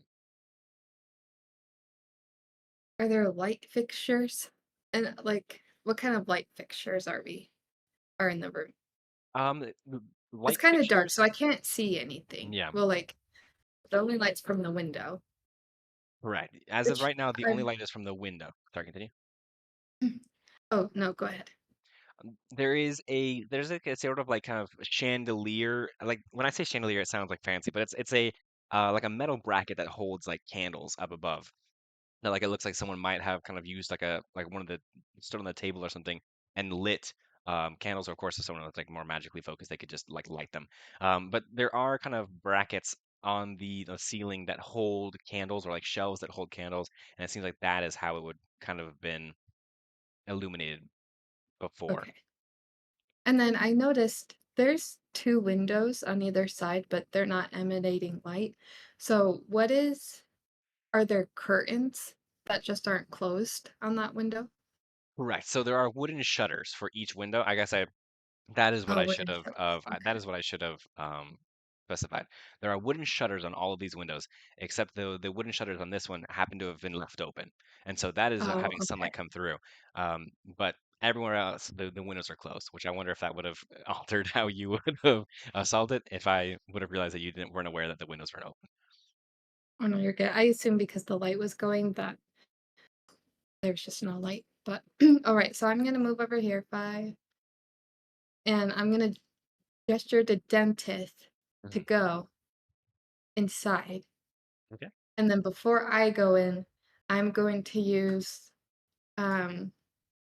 are there light fixtures? And like what kind of light fixtures are in the room? The It's light kind of dark, so fixtures, I can't see anything. yeah, Well, like the only light's from the window. correct. As of Which right now, the only are light is from the window. Sorry, continue. oh no, go ahead. There's like a sort of like kind of chandelier. Like when I say chandelier, it sounds like fancy, but it's a like a metal bracket that holds like candles up above. That like it looks like someone might have kind of used like one of the stood on the table or something and lit candles. Or of course, if someone was like more magically focused, they could just like light them. But there are kind of brackets on the ceiling that hold candles or like shelves that hold candles, and it seems like that is how it would kind of have been illuminated before. Okay. And then I noticed there's two windows on either side, but they're not emanating light. So are there curtains that just aren't closed on that window? Correct. So there are wooden shutters for each window. I guess I that is what Oh, I should wooden have shutters. that Okay. is what I should have specified. There are wooden shutters on all of these windows, except the wooden shutters on this one happen to have been left open, and so that is Oh, having okay. sunlight come through. But everywhere else, the windows are closed, which I wonder if that would have altered how you would have solved it if I would have realized that you didn't weren't aware that the windows weren't open. Oh no, you're good. I assume because the light was going that there's just no light. But all right, so I'm gonna move over here 5, and I'm gonna gesture to Dentith to Mhm. go inside. Okay. And then before I go in, I'm going to use um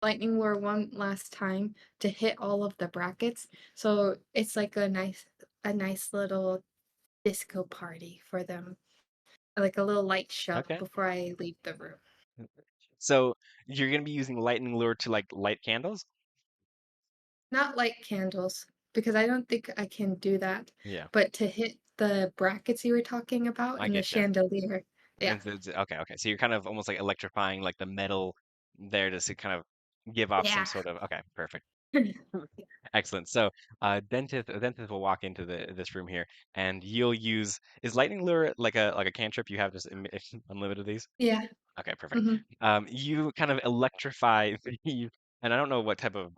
lightning lure one last time to hit all of the brackets. So it's like a nice little disco party for them. Like a little light show Okay. before I leave the room. So you're gonna be using lightning lure to like light candles? Not light candles, because I don't think I can do that, Yeah, but to hit the brackets you were talking about I and the get you. chandelier. Yeah. Okay, okay. So you're kind of almost like electrifying like the metal there to kind of give off some Yeah. sort of okay, perfect. Excellent. So Dentith will walk into the this room here and you'll use is lightning lure like a cantrip you have just unlimited of these? Yeah. Okay, perfect. Mhm. You kind of electrify the, and I don't know what type of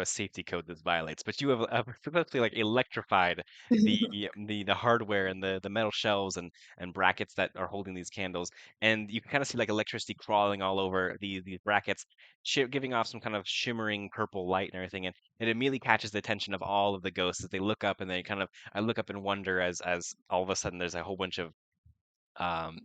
safety code this violates, but you have successfully like electrified the hardware and the metal shelves and brackets that are holding these candles, and you can kind of see like electricity crawling all over these brackets, giving off some kind of shimmering purple light and everything, and it immediately catches the attention of all of the ghosts as they look up and they kind of I look up in wonder as all of a sudden there's a whole bunch of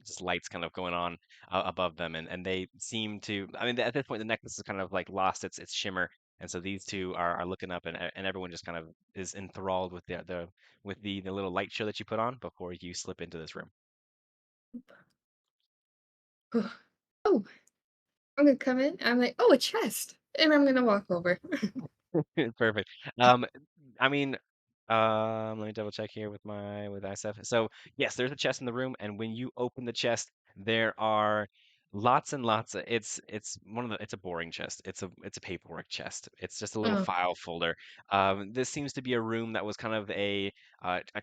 just lights kind of going on above them, and they seem to. I mean, at this point, the necklace is kind of like lost its shimmer, and so these two are looking up, and everyone just kind of is enthralled with the little light show that you put on before you slip into this room. Oh, I'm gonna come in. I'm like, oh, a chest, and I'm gonna walk over. Perfect. I mean, let me double check here with my with ISF. So yes, there's a chest in the room, and when you open the chest, there are lots and lots of. It's one of the. It's a boring chest. It's a paperwork chest. It's just a little Oh, file folder. This seems to be a room that was kind of a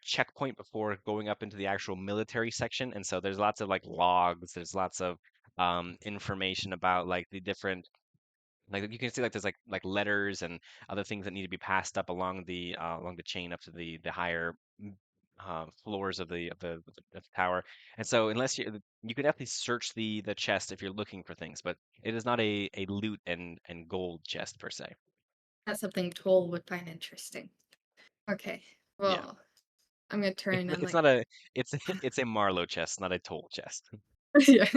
checkpoint before going up into the actual military section, and so there's lots of like logs. There's lots of information about like the different like you can see like there's like letters and other things that need to be passed up along the chain up to the higher floors of the tower. And so unless you could definitely search the chest if you're looking for things, but it is not a loot and gold chest per se. that's something Toll would find interesting. Okay, Yeah. well, I'm gonna turn and It's like, not a it's a Marlow chest, not a toll chest. yeah.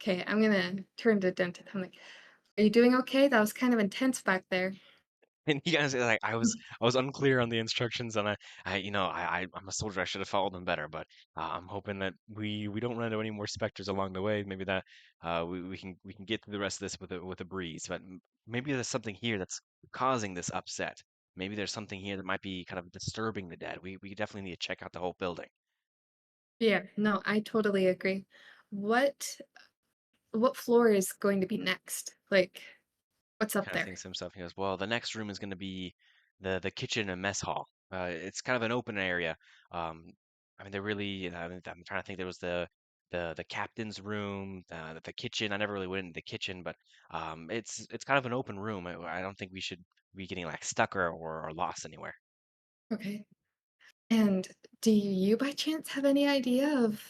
Okay, I'm gonna turn to Denton. I'm like, are you doing okay? That was kind of intense back there. And you guys like I was unclear on the instructions and I'm a soldier I should have followed them better but I'm hoping that we don't run into any more specters along the way maybe that we can get through the rest of this with a breeze but maybe there's something here that's causing this upset. maybe there's something here that might be kind of disturbing the dead. We definitely need to check out the whole building. Yeah, no, I totally agree. What what floor is going to be next? Like, what's up Kind of there? thinks to himself. He goes, "Well, the next room is going to be the kitchen and mess hall. It's kind of an open area. Um, I mean, I'm trying to think. There was the captain's room, the kitchen. I never really went into the kitchen, but it's kind of an open room. I don't think we should be getting like stuck or lost anywhere. Okay. And do you by chance have any idea of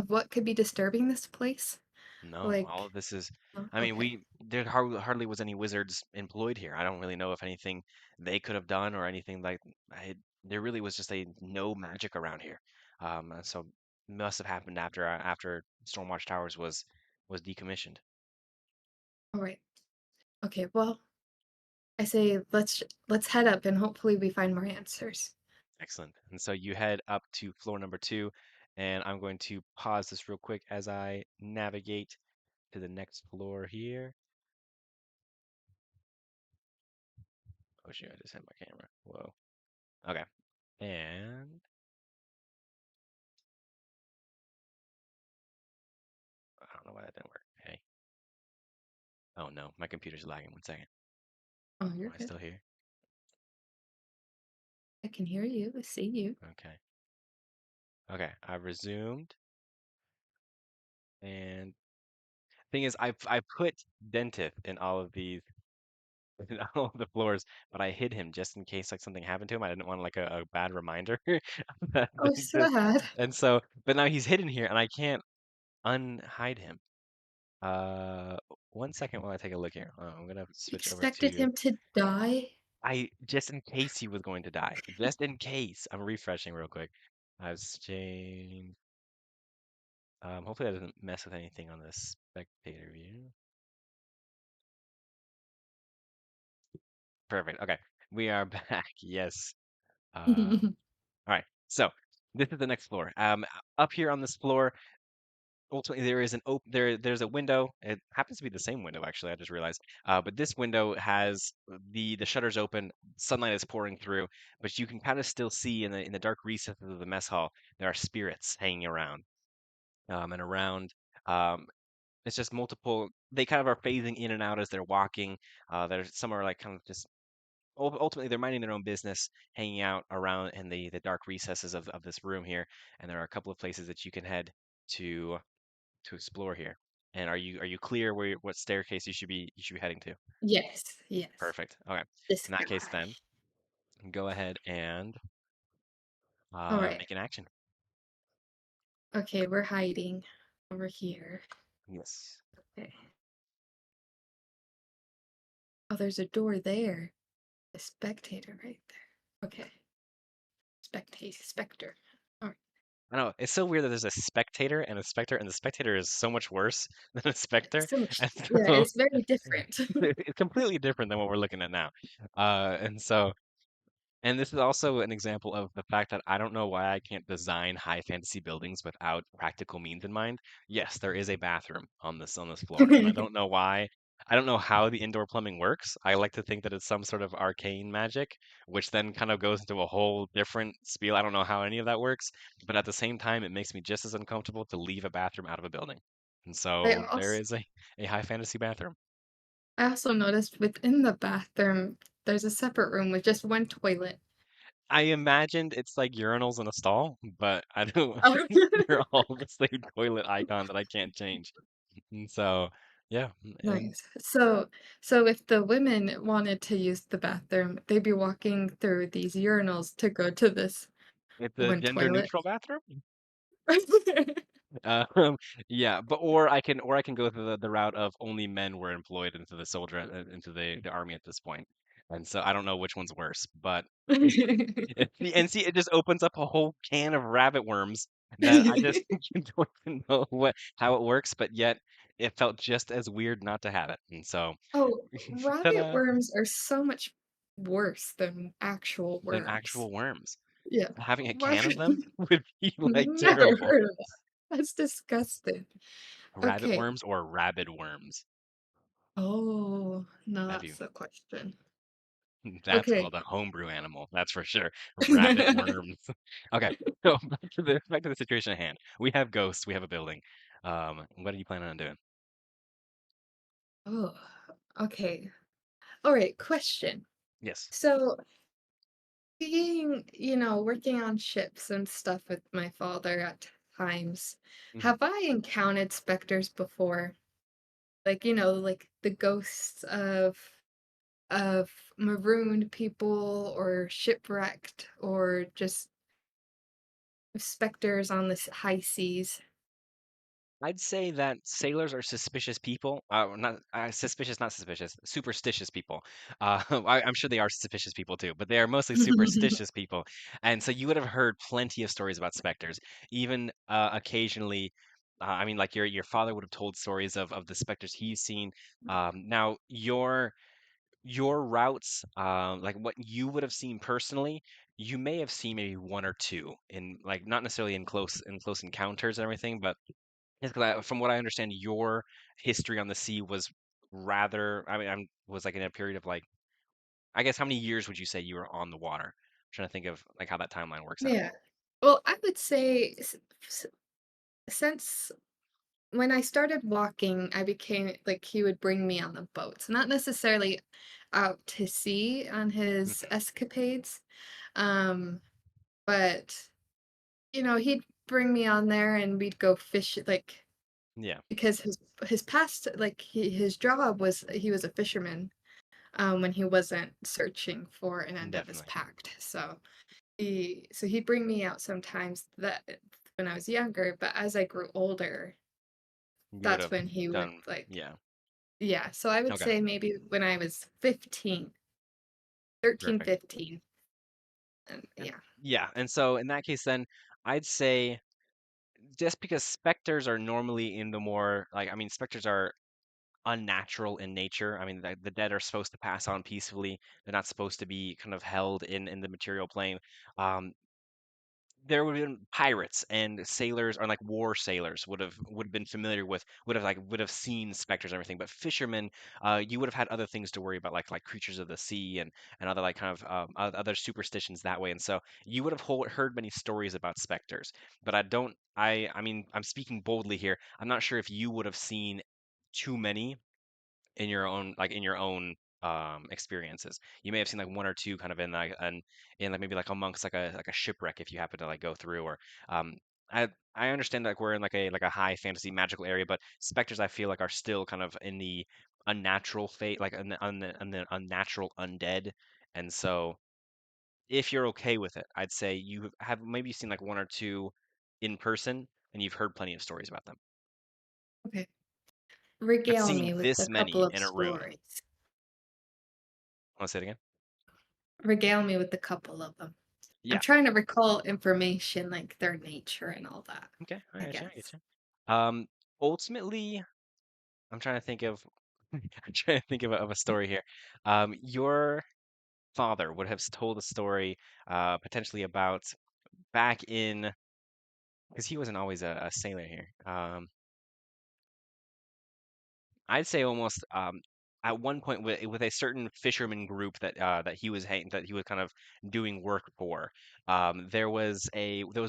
what could be disturbing this place? No, all Like, of this is. oh, I mean, okay. there hardly was any wizards employed here. I don't really know if anything they could have done or anything like. There really was just a no magic around here. So must have happened after Stormwatch Towers was decommissioned. All right. Okay, well, I say let's head up and hopefully we find more answers. Excellent. And so you head up to floor number 2, and I'm going to pause this real quick as I navigate to the next floor here. Oh shoot, I just hit my camera. Whoa. Okay. And I don't know why that didn't work. Hey. Oh no, my computer's lagging. 1 second. Oh, you're Am I good. still here? I can hear you, I see you. Okay. Okay, I resumed. And thing is, I put Dentith in all of these, in all of the floors, but I hid him just in case like something happened to him. I didn't want like a bad reminder of that Oh, Dentith. sad. And so, but now he's hidden here, and I can't unhide him. Uh, 1 second while I take a look here. I'm gonna switch over Expected to. him to die. I just in case he was going to die, just in case. I'm refreshing real quick. I've changed. Hopefully that doesn't mess with anything on the spectator view. Perfect. Okay, we are back. Yes. All right. So this is the next floor. Up here on this floor, ultimately there is an open there's a window. It happens to be the same window actually. I just realized. But this window has the shutters open. Sunlight is pouring through, but you can kind of still see in the dark recesses of the mess hall there are spirits hanging around. And around. Um, It's just multiple. They kind of are phasing in and out as they're walking. There's some are like kind of just ultimately they're minding their own business, hanging out around in the dark recesses of this room here. And there are a couple of places that you can head to to explore here. And are you clear what staircase you should be heading to? Yes, yes. Perfect. Okay. This In that case, guy. then go ahead and All right. make an action. Okay, we're hiding over here. Yes. Okay. Oh, there's a door there. A spectator right there. Okay. Spectre. All right. I know it's so weird that there's a spectator and a specter, and the spectator is so much worse than a specter, So much. and Yeah, so it's very different. it's completely different than what we're looking at now. And so, and this is also an example of the fact that I don't know why I can't design high fantasy buildings without practical means in mind. Yes, there is a bathroom on this floor, and I don't know why. I don't know how the indoor plumbing works. I like to think that it's some sort of arcane magic, which then kind of goes into a whole different spiel. I don't know how any of that works, but at the same time, it makes me just as uncomfortable to leave a bathroom out of a building. And I so there also is a high fantasy bathroom. I also noticed within the bathroom there's a separate room with just one toilet. I imagined it's like urinals in a stall, but I don't. Oh, They're all the same toilet icon that I can't change. And so, yeah. And nice. So if the women wanted to use the bathroom, they'd be walking through these urinals to go to this it's a one gender toilet. neutral bathroom. Um, yeah, but or I can go the route of only men were employed into the soldier into the army at this point, and so I don't know which one's worse. But and see, it just opens up a whole can of rabbit worms that I just don't even know how it works, but yet it felt just as weird not to have it. And so, Oh, rabbit ta-da, worms are so much worse than actual than worms. actual worms. Yeah. Having a can of Rabbit them would be like never terrible. heard of that. That's disgusting. Rabbit Okay. worms or rabid worms. Oh, now Have you? that's the question. That's Okay. called a homebrew animal, that's for sure. Rabbit worms. Okay, so back to the situation at hand. We have ghosts, we have a building. What are you planning on doing? Oh, okay. All right, question. Yes. So, working on ships and stuff with my father at times, Hmm. have I encountered specters before? Like, like the ghosts of marooned people or shipwrecked or just specters on the high seas. I'd say that sailors are suspicious people. Not suspicious, not suspicious, superstitious people. I'm sure they are suspicious people too, but they are mostly superstitious people. And so you would have heard plenty of stories about specters. Even occasionally, I mean, like your father would have told stories of the specters he's seen. Now your routes, like what you would have seen personally, you may have seen maybe one or two in like not necessarily in close encounters and everything, but yes, because from what I understand, your history on the sea was rather, I mean, was like in a period of like, I guess how many years would you say you were on the water? I'm trying to think of like how that timeline works out. Yeah. Well, I would say s- since when I started walking, I became like he would bring me on the boats, not necessarily out to sea on his Hmm. escapades, um, but he'd bring me on there and we'd go fish like Yeah, because his past like his job was he was a fisherman when he wasn't searching for an end of his definitely. pact. He'd bring me out sometimes that when I was younger, but as I grew older, You would that's have when he would done, like yeah. yeah, so I would Okay, say maybe when I was 15, 13, perfect. 15, and And yeah. yeah, and so in that case, then I'd say just because specters are normally in the more like, I mean, specters are unnatural in nature. I mean, the dead are supposed to pass on peacefully. They're not supposed to be kind of held in the material plane. Um, there would have been pirates and sailors or like war sailors would have been familiar with would have seen specters and everything, but fishermen, you would have had other things to worry about, like creatures of the sea and other like kind of other superstitions that way. And so you would have heard many stories about specters, but I mean, I'm speaking boldly here. I'm not sure if you would have seen too many in your own experiences. You may have seen like one or two kind of in like maybe like amongst like a shipwreck if you happen to like go through, or um I understand that we're in like a high fantasy magical area, but specters I feel like are still kind of in the unnatural fate, like in the unnatural undead. And so if you're okay with it, I'd say you have maybe seen like one or two in person and you've heard plenty of stories about them. Okay. But Regale seeing me with a this couple many of in a room, stories. want to say it again? Regale me with a couple of them. I'm Yeah. trying to recall information like their nature and all that, Okay, I I get you, I get guess. you. Ultimately, I'm trying to think of I'm trying to think of a story here. Your father would have told a story, potentially about back in, because he wasn't always a sailor here. I'd say almost at one point with a certain fisherman group that he was kind of doing work for. There was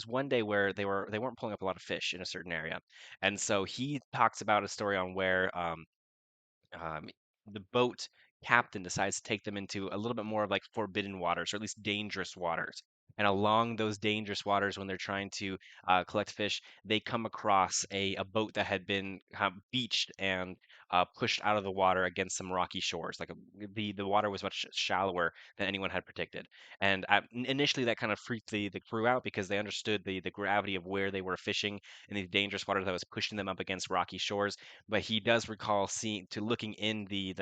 one day where they weren't pulling up a lot of fish in a certain area, and so he talks about a story on where um, the boat captain decides to take them into a little bit more of like forbidden waters, or at least dangerous waters. And along those dangerous waters, when they're trying to collect fish, they come across a boat that had been beached and pushed out of the water against some rocky shores. Like the water was much shallower than anyone had predicted. And initially, that kind of freaked the crew out because they understood the gravity of where they were fishing in these dangerous waters that was pushing them up against rocky shores. But he does recall looking in the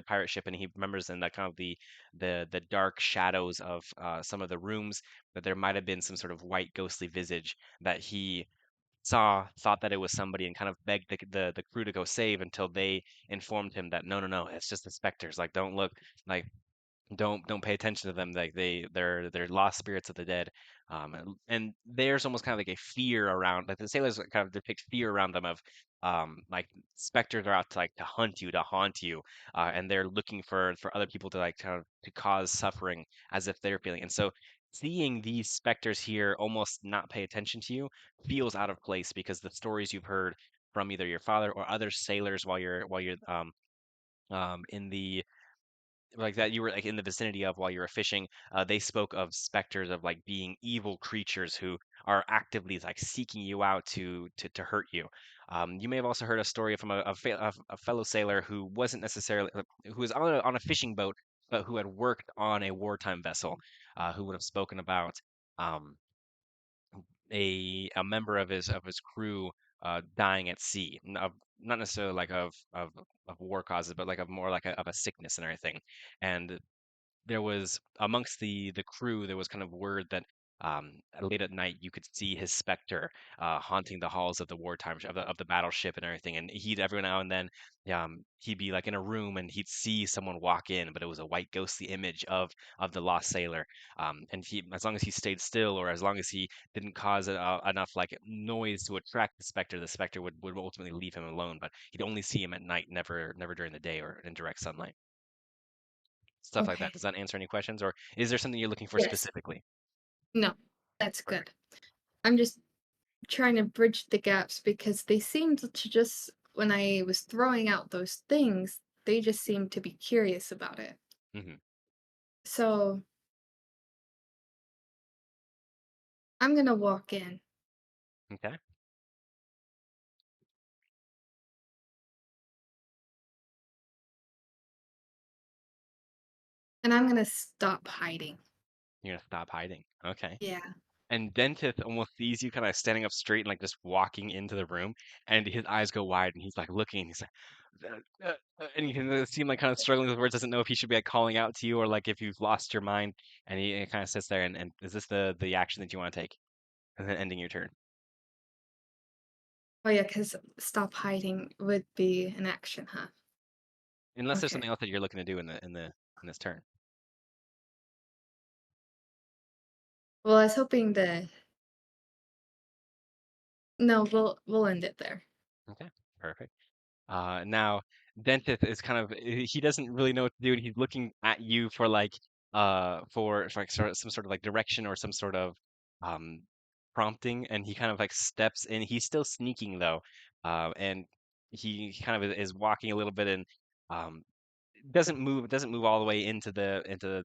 pirate ship, and he remembers in the kind of the dark shadows of some of the rooms that there might have been some sort of white ghostly visage that he thought that it was somebody, and kind of begged the crew to go save until they informed him that no, no, no, it's just the specters, like don't look, like Don't pay attention to them. Like they're lost spirits of the dead. And there's almost kind of like a fear around, like the sailors kind of depict fear around them of like specters are out to like to hunt you, to haunt you, and they're looking for other people to like kind of to cause suffering as if they're feeling. And so seeing these specters here almost not pay attention to you feels out of place because the stories you've heard from either your father or other sailors while you're in the like that you were like in the vicinity of while you were fishing, they spoke of specters of like being evil creatures who are actively like seeking you out to hurt you. You may have also heard a story from a fellow sailor who wasn't necessarily who was on a fishing boat, but who had worked on a wartime vessel, who would have spoken about um, a member of his crew dying at sea, not necessarily like of war causes, but like of more like of a sickness and everything. And there was amongst the crew there was kind of word that late at night you could see his specter haunting the halls of the wartime of the battleship and everything, and he'd every now and then he'd be like in a room and he'd see someone walk in, but it was a white ghostly image of the lost sailor. And he, as long as he stayed still or as long as he didn't cause enough like noise to attract the specter would ultimately leave him alone, but he'd only see him at night, never during the day or in direct sunlight, stuff like that. Okay. Does that answer any questions, or is there something you're looking for Yes. specifically? No, that's good. Perfect. I'm just trying to bridge the gaps because they seemed to just, when I was throwing out those things, they just seemed to be curious about it. Hmm. So I'm gonna walk in Okay. and I'm gonna stop hiding. You're gonna stop hiding. Okay. Yeah. And Dentith almost sees you kind of standing up straight and like just walking into the room, and his eyes go wide, and he's like looking, and he's like, and you can seem like kind of struggling with words, doesn't know if he should be like calling out to you or like if you've lost your mind, and he kind of sits there, and is this the action that you want to take, and then ending your turn? Oh yeah, because stop hiding would be an action, huh? Unless there's Okay. something else that you're looking to do in this turn. Well, I was hoping to. No, we'll end it there. Okay. Perfect. Now Dentith is kind of he doesn't really know what to do, and he's looking at you for like for like sort of some sort of like direction or some sort of um prompting, and he kind of like steps in. He's still sneaking though, and he kind of is walking a little bit and um doesn't move all the way into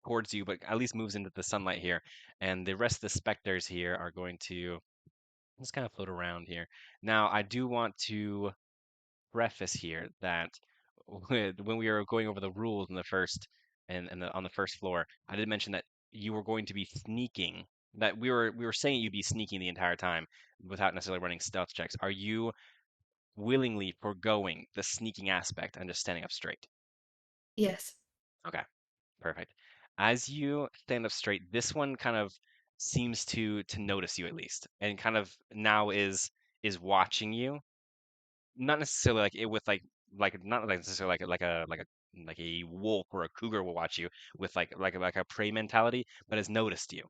towards you, but at least moves into the sunlight here. And the rest of the specters here are going to just kind of float around here. Now I do want to preface here that when we were going over the rules in the first on the first floor, I did mention that you were going to be sneaking. That we were saying you'd be sneaking the entire time without necessarily running stealth checks. Are you willingly foregoing the sneaking aspect and just standing up straight? Yes. Okay, perfect. As you stand up straight, this one kind of seems to notice you at least, and kind of now is watching you, not necessarily like it with like not like necessarily like a wolf or a cougar will watch you with like a prey mentality, but has noticed you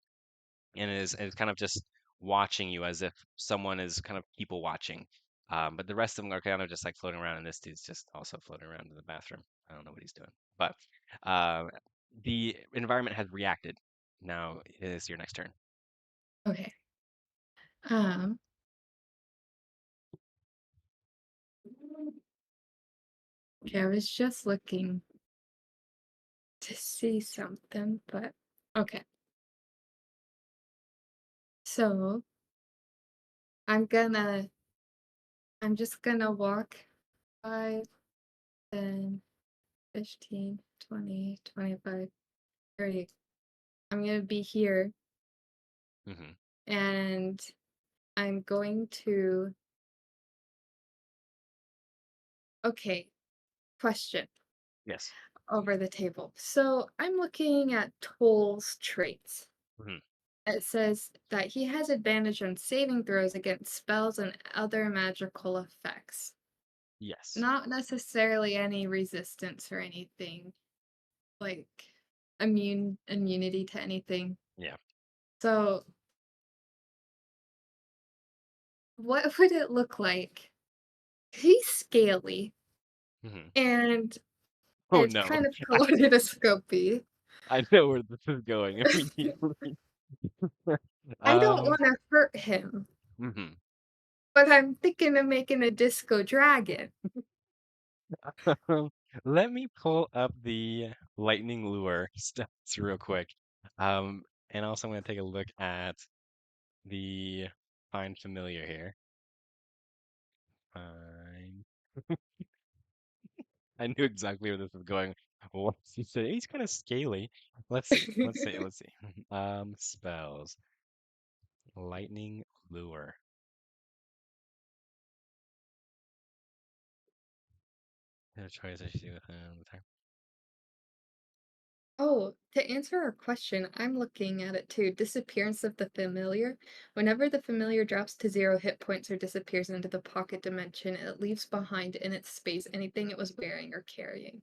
and is kind of just watching you as if someone is kind of people watching. But the rest of them are kind of just like floating around, and this dude's just also floating around in the bathroom. I don't know what he's doing, but uh, the environment has reacted. Now it is your next turn. Okay. Um. Okay, I was just looking to see something, but okay. So I'm just gonna walk 5, 10, 15, 20, 25, 30. I'm gonna be here Hmm. and I'm going to. Okay, question Yes. over the table. So I'm looking at Toll's traits. Hmm. It says that he has advantage on saving throws against spells and other magical effects. Yes. Not necessarily any resistance or anything. Like, immunity to anything. Yeah. So, what would it look like? He's scaly Hmm. and Oh it's no. kind of kaleidoscopy. I know where this is going immediately. I don't Um, wanna hurt him, mhm. but I'm thinking of making a disco dragon. Let me pull up the lightning lure stats real quick. Um, and also I'm gonna take a look at the find familiar here. Find. I knew exactly where this was going. Once you said he's kind of scaly. Let's see. Let's see. Let's see. Spells. Lightning lure. No choice I should do with the time. Oh, to answer our question, I'm looking at it too. Disappearance of the familiar. Whenever the familiar drops to 0 hit points or disappears into the pocket dimension, it leaves behind in its space anything it was wearing or carrying.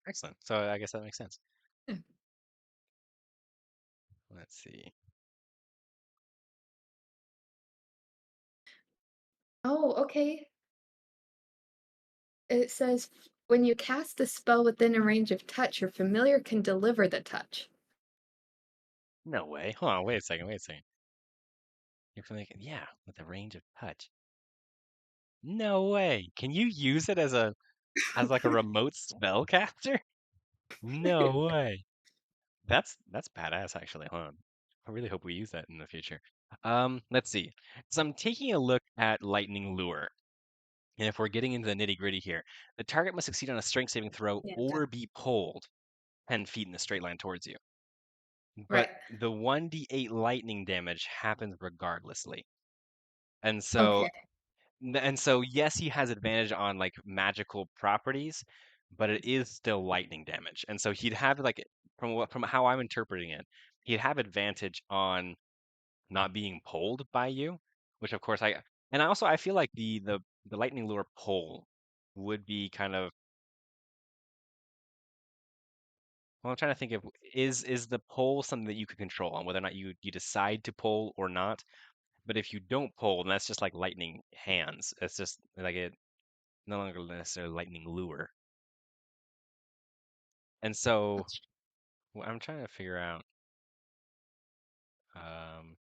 Excellent. So I guess that makes sense. Yeah. Let's see. Oh, okay. It says when you cast the spell within a range of touch, your familiar can deliver the touch. No way. Hold on. Wait a second. Wait a second. You're thinking, yeah, with a range of touch. No way. Can you use it as like a remote spellcaster? No way. That's badass actually. Hold on. I really hope we use that in the future. Let's see. So I'm taking a look at Lightning Lure. And if we're getting into the nitty-gritty here, the target must succeed on a strength saving throw Yeah. or be pulled 10 feet in a straight line towards you. But Right. the 1d8 lightning damage happens regardlessly. And so Okay. yes, he has advantage on like magical properties, but it is still lightning damage. And so he'd have like from how I'm interpreting it, he'd have advantage on not being pulled by you, which of course I feel like the lightning lure pull would be kind of well, I'm trying to think of is the pull something that you could control on whether or not you decide to pull or not. But if you don't pull, then that's just like lightning hands. It's just like it no longer necessarily lightning lure. And so I'm trying to figure out um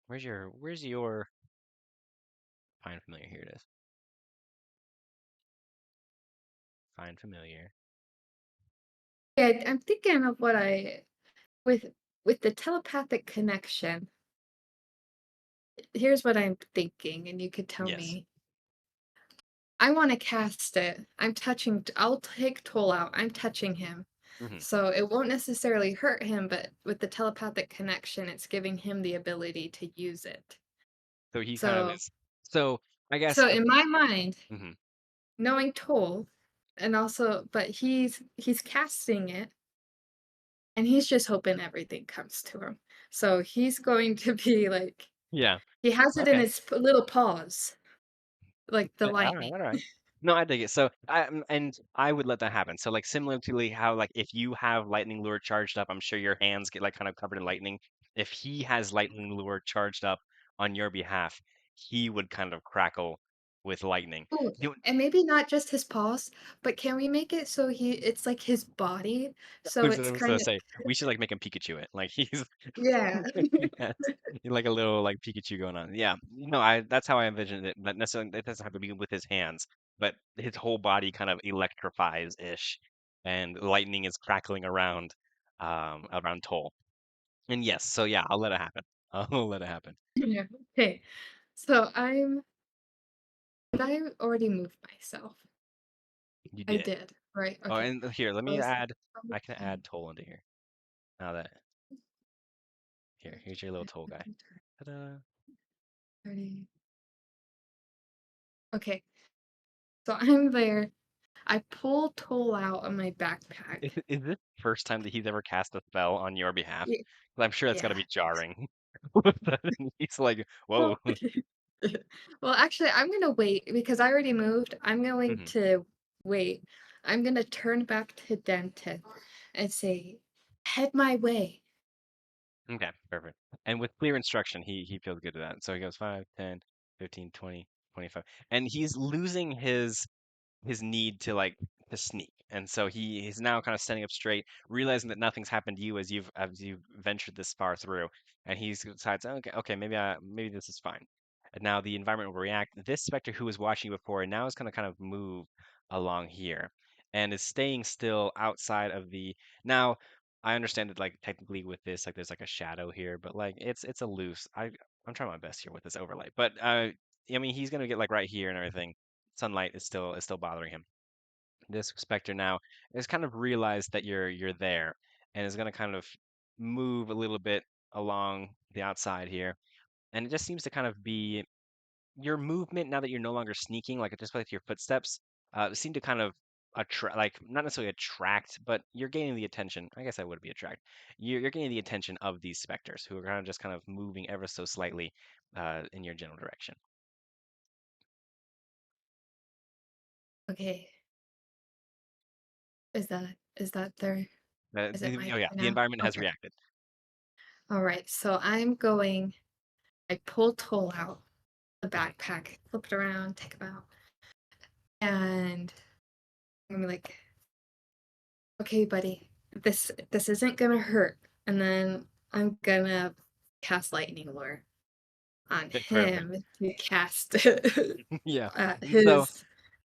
where's your find familiar? Here it is. Find familiar. Yeah, I'm thinking of what I with with the telepathic connection. Here's what I'm thinking, and you could tell Yes. me. I want to cast it. I'll take Toll out. I'm touching him. Hmm. So it won't necessarily hurt him, but with the telepathic connection, it's giving him the ability to use it. So he kind of So, is. So I guess so in my mind, mhm. knowing Toll, and also, but he's casting it, and he's just hoping everything comes to him. So he's going to be like, Yeah. he has it in Okay. his little paws, like the All right. lightning. All right. No, I dig it. So and I would let that happen. So like similarly how like if you have lightning lure charged up, I'm sure your hands get like kind of covered in lightning. If he has lightning lure charged up on your behalf, he would kind of crackle with lightning. Ooh, You and maybe not just his paws, but can we make it so it's like his body? I So was it's gonna kind of say we should like make him Pikachu it. Like he's yeah. yes, like a little like Pikachu going on. Yeah, no, I that's how I envisioned it. Not necessarily it doesn't have to be with his hands, but his whole body kind of electrifies ish, and lightning is crackling around Toll. And yes, so yeah, I'll let it happen. I'll let it happen. Yeah. Okay. So did I already move myself? You I did. did, right? Oh, Okay. and here, let I me was add. probably I can add Toll into here. Now that here's your little Toll guy. Ta-da! 30. Okay. So I'm there. I pull Toll out of my backpack. Is this the first time that he's ever cast a spell on your behalf? Ye 'Cause I'm sure that's got to yeah. be jarring. All of a sudden, he's like, "Whoa." Well well, actually, I'm gonna wait because I already moved. I'm going Mhm. to wait. I'm gonna turn back to Dentith. and say, "Head my way." Okay, perfect. And with clear instruction, he feels good at that. So he goes 5, 10, 15, 20, 25. And he's losing his need to like to sneak. And so he's now kind of standing up straight, realizing that nothing's happened to you as you've ventured this far through. And he decides, okay, maybe this is fine. And now the environment will react. This specter who was watching you before now is going to kind of move along here and is staying still outside of the now. I understand that like technically with this like there's like a shadow here, but like it's a loose. I'm trying my best here with this overlay, but I mean he's gonna get like right here and everything. Sunlight is still bothering him. This specter now has kind of realized that you're there and is gonna kind of move a little bit along the outside here, and it just seems to kind of be your movement now that you're no longer sneaking, like just with your footsteps, seem to kind of attract, like not necessarily attract, but you're gaining the attention. I guess that would be attract. You're gaining the attention of these specters who are kind of just kind of moving ever so slightly in your general direction. Okay, is that there? Is it my Oh yeah, turn the now? environment has Okay. reacted. All right. So I pull Toll out the Mhm. backpack, flip it around, take him out, and I'm like, okay, buddy, this isn't gonna hurt. And then I'm gonna cast lightning lure on Okay, perfect. him to cast Yeah. So his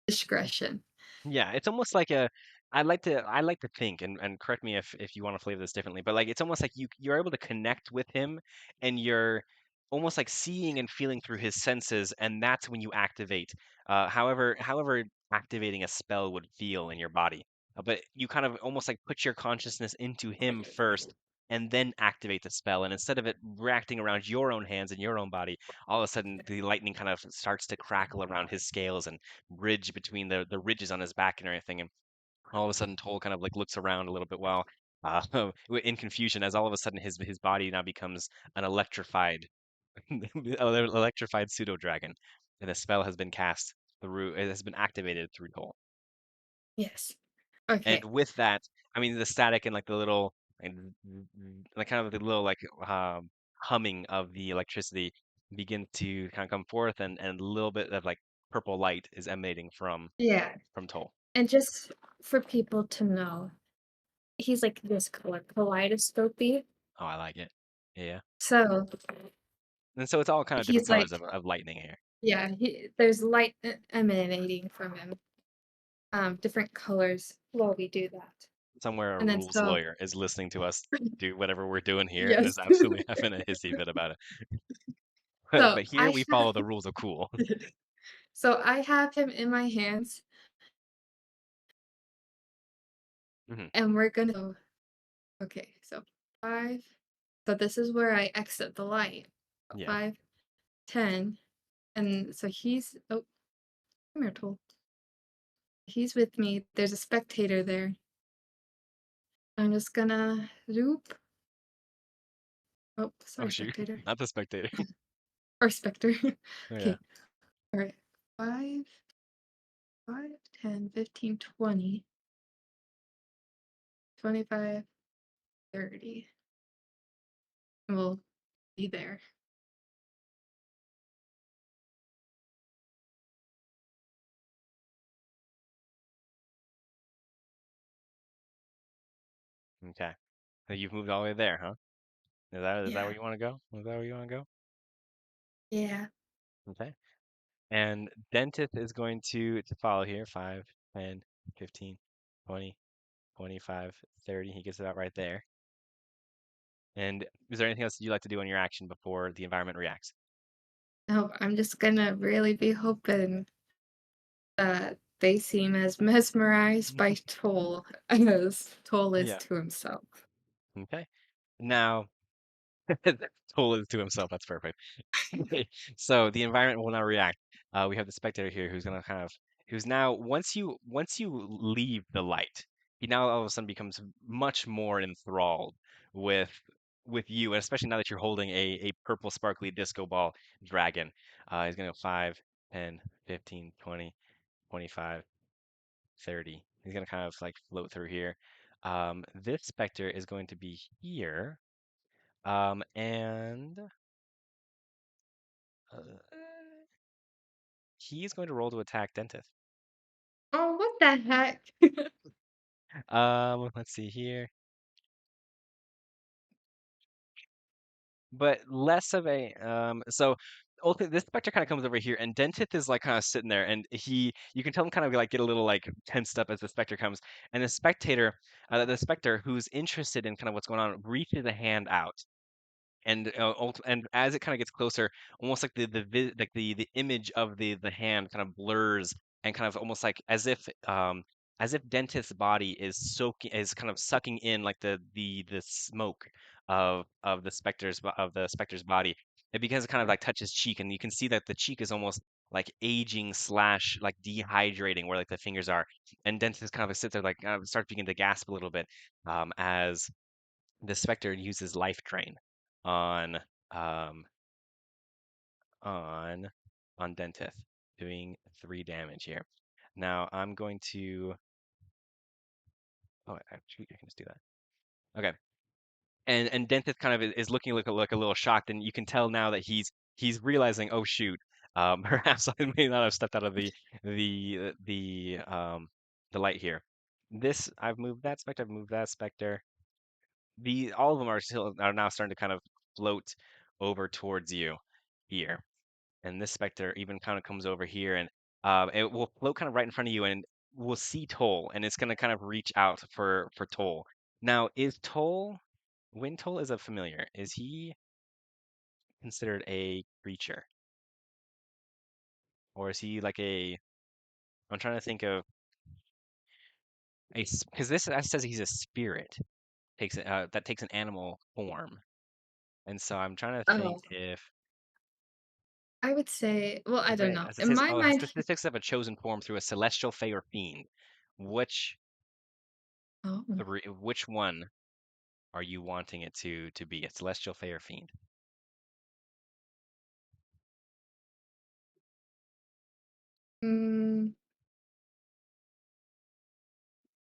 discretion. yeah, it's almost like a I like to think and correct me if you want to flavor this differently, but like it's almost like you're able to connect with him and you're almost like seeing and feeling through his senses, and that's when you activate. However activating a spell would feel in your body. But you kind of almost like put your consciousness into him first and then activate the spell. And instead of it reacting around your own hands and your own body, all of a sudden the lightning kind of starts to crackle around his scales and ridge between the ridges on his back and everything. And all of a sudden, Toll kind of like looks around a little bit while in confusion, as all of a sudden his body now becomes an electrified electrified pseudo dragon, and the spell has been cast through. It has been activated through Toll. Yes. And Okay. with that, I mean the static and like the little and like kind of the little like humming of the electricity begins to kind of come forth, and a little bit of like purple light is emanating Yeah. from Toll. And just for people to know, he's like this color, kaleidoscopy. Oh, I like it. Yeah. So And so it's all kind of different he's colors like, of lightning here. yeah, there's light emanating from him, different colors while we do that. Somewhere a And then rules so, lawyer is listening to us do whatever we're doing here and yes. is absolutely having a hissy fit about it. So But here I we have, follow the rules of cool. so I have him in my hands, Hmm. and we're gonna go. Okay, so 5. So this is where I exit the light. Yeah. 5, 10, and so he's. Oh, come here, Toll. He's with me. There's a spectator there. I'm just gonna zoop. Oh, Oh sorry, shoot, spectator. not the spectator. Or specter. Oh, yeah. Okay. All right. 5, 5, 10, 15, 20, 25, 30. And we'll be there. Okay. So you've moved all the way there, huh? Is that where Yeah. you want to go? Is that where you want to go? Yeah. Okay. And Dentith is going to follow here. 5, 10, 15, 20, 25, 30. He gets it out right there. And is there anything else you'd like to do on your action before the environment reacts? No, I'm just gonna really be hoping that they seem as mesmerized by Toll as Toll is Yeah. to himself. Okay. Now, Toll is to himself. That's perfect. So the environment will now react. We have the spectator here who's gonna kind of who's now once you leave the light, he now all of a sudden becomes much more enthralled with with you, and especially now that you're holding a purple sparkly disco ball dragon. He's gonna go 5, 10, 15, 20, 25, 30. He's gonna kind of like float through here. This specter is going to be here, and uh, he's going to roll to attack Dentith. Oh, what the heck? Let's see here. But less of a so ultimately this specter kind of comes over here and Dentith is like kind of sitting there and you can tell him kind of like get a little like tensed up as the specter comes and the specter who's interested in kind of what's going on reaches a hand out and and as it kind of gets closer, almost like the image of the hand kind of blurs and kind of almost like as if Dentist's body is kind of sucking in like the smoke of the specter's body. It begins to kind of like touch his cheek, and you can see that the cheek is almost like aging slash like dehydrating where like the fingers are, and Dentist kind of sits there like starts beginning to gasp a little bit as the Spectre uses Life Drain on um on on Dentith, doing 3 damage here. Now I'm going to actually I can just do that. Okay. And Dentith kind of is looking like a little shocked, and you can tell now that he's realizing, oh shoot, perhaps I may not have stepped out of the light here. This I've moved that Spectre, I've moved that Spectre. The all of them are now starting to kind of float over towards you here. And this specter even kind of comes over here and it will float kind of right in front of you and we'll see Toll and it's going to kind of reach out for Toll. Now, is Toll when Toll is a familiar, is he considered a creature or is he like a I'm trying to think of because this says he's a spirit that takes an animal form. And so I'm trying to think Oh, if I would say, well, I If don't it, know. as it In says, my oh, mind, statistics of a chosen form through a celestial, fey, or fiend. Which oh, which one are you wanting it to be? A celestial, fey, or fiend? mm,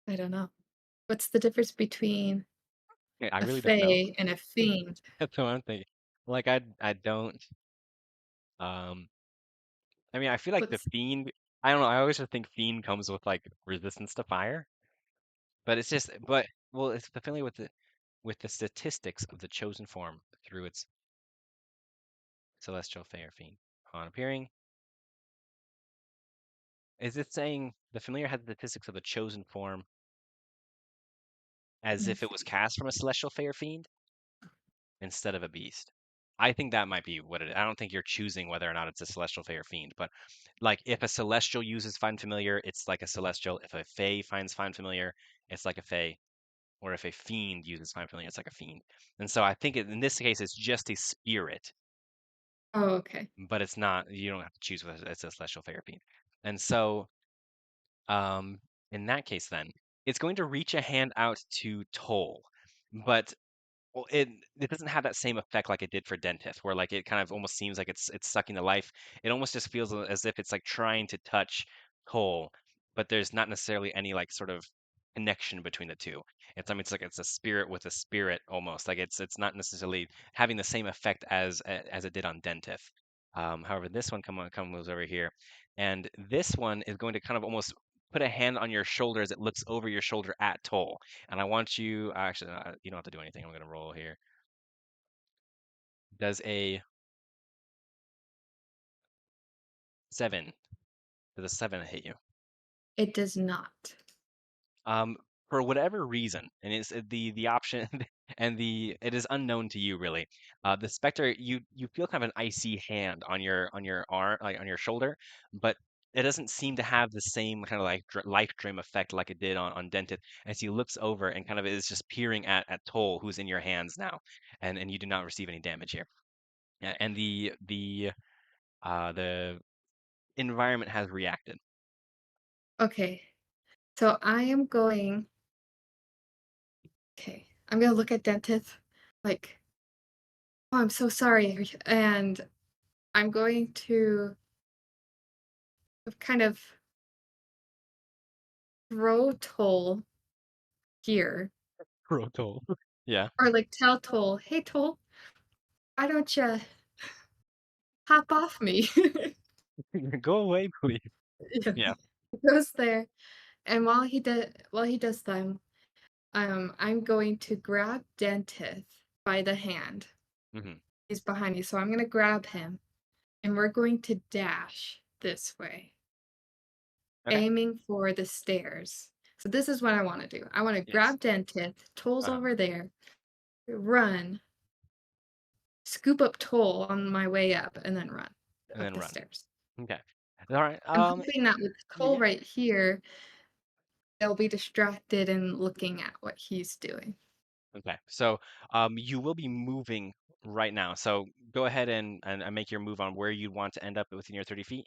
I don't know. What's the difference between Yeah, I a really don't know. fae and a fiend? That's what I'm thinking. Like I don't. Um, I mean, I feel like the What's fiend. I don't know. I always just think fiend comes with like resistance to fire, but it's just. But well, it's familiar with the statistics of the chosen form through its celestial, fey, or fiend. On appearing, is it saying the familiar has the statistics of the chosen form as if it was cast from a celestial fair fiend instead of a beast. I think that might be what it is. I don't think you're choosing whether or not it's a celestial fae or fiend, but like if a celestial uses find familiar, it's like a celestial. If a fae finds find familiar, it's like a fae. Or if a fiend uses find familiar, it's like a fiend. And so I think in this case, it's just a spirit, Oh, okay. but it's not. You don't have to choose whether it's a celestial fae or fiend. And so, um, in that case, then it's going to reach a hand out to Toll, but well, it doesn't have that same effect like it did for Dentith, where like it kind of almost seems like it's sucking the life. It almost just feels as if it's like trying to touch Cole, but there's not necessarily any like sort of connection between the two. It's like it's a spirit with a spirit almost. Like it's not necessarily having the same effect as it did on Dentith. However, this one comes over here, and this one is going to kind of almost put a hand on your shoulder as it looks over your shoulder at Toll. And I want you actually you don't have to do anything. I'm gonna roll here. Does a 7 does a 7 hit you? It does not. Um, for whatever reason, and it's the option and the it is unknown to you really. The specter you feel kind of an icy hand on your arm like on your shoulder, but it doesn't seem to have the same kind of like life dream effect like it did on Dented as he looks over and kind of is just peering at Toll who's in your hands now, and you do not receive any damage here. And the environment has reacted. Okay. So I am going, okay. I'm gonna look at Dentith like, oh, I'm so sorry. And I'm going to kind of throw Toll here, Pro toll. Yeah. or like tell Toll, "Hey Toll, why don't you hop off me?" Go away, please. Yeah. Yeah. He goes there, and while he does them, I'm going to grab Dentith by the hand. Hmm. He's behind me, so I'm gonna grab him, and we're going to dash this way, Okay. aiming for the stairs. So this is what I want to do. I want to Yes. grab Dentith, Toll's Uh-huh. over there, run, scoop up Toll on my way up, and then run And up then the run. stairs. Okay. All right. I'm hoping that with Toll Yeah. right here, they'll be distracted and looking at what he's doing. Okay. So, you will be moving right now. So go ahead and make your move on where you want to end up within your 30 feet.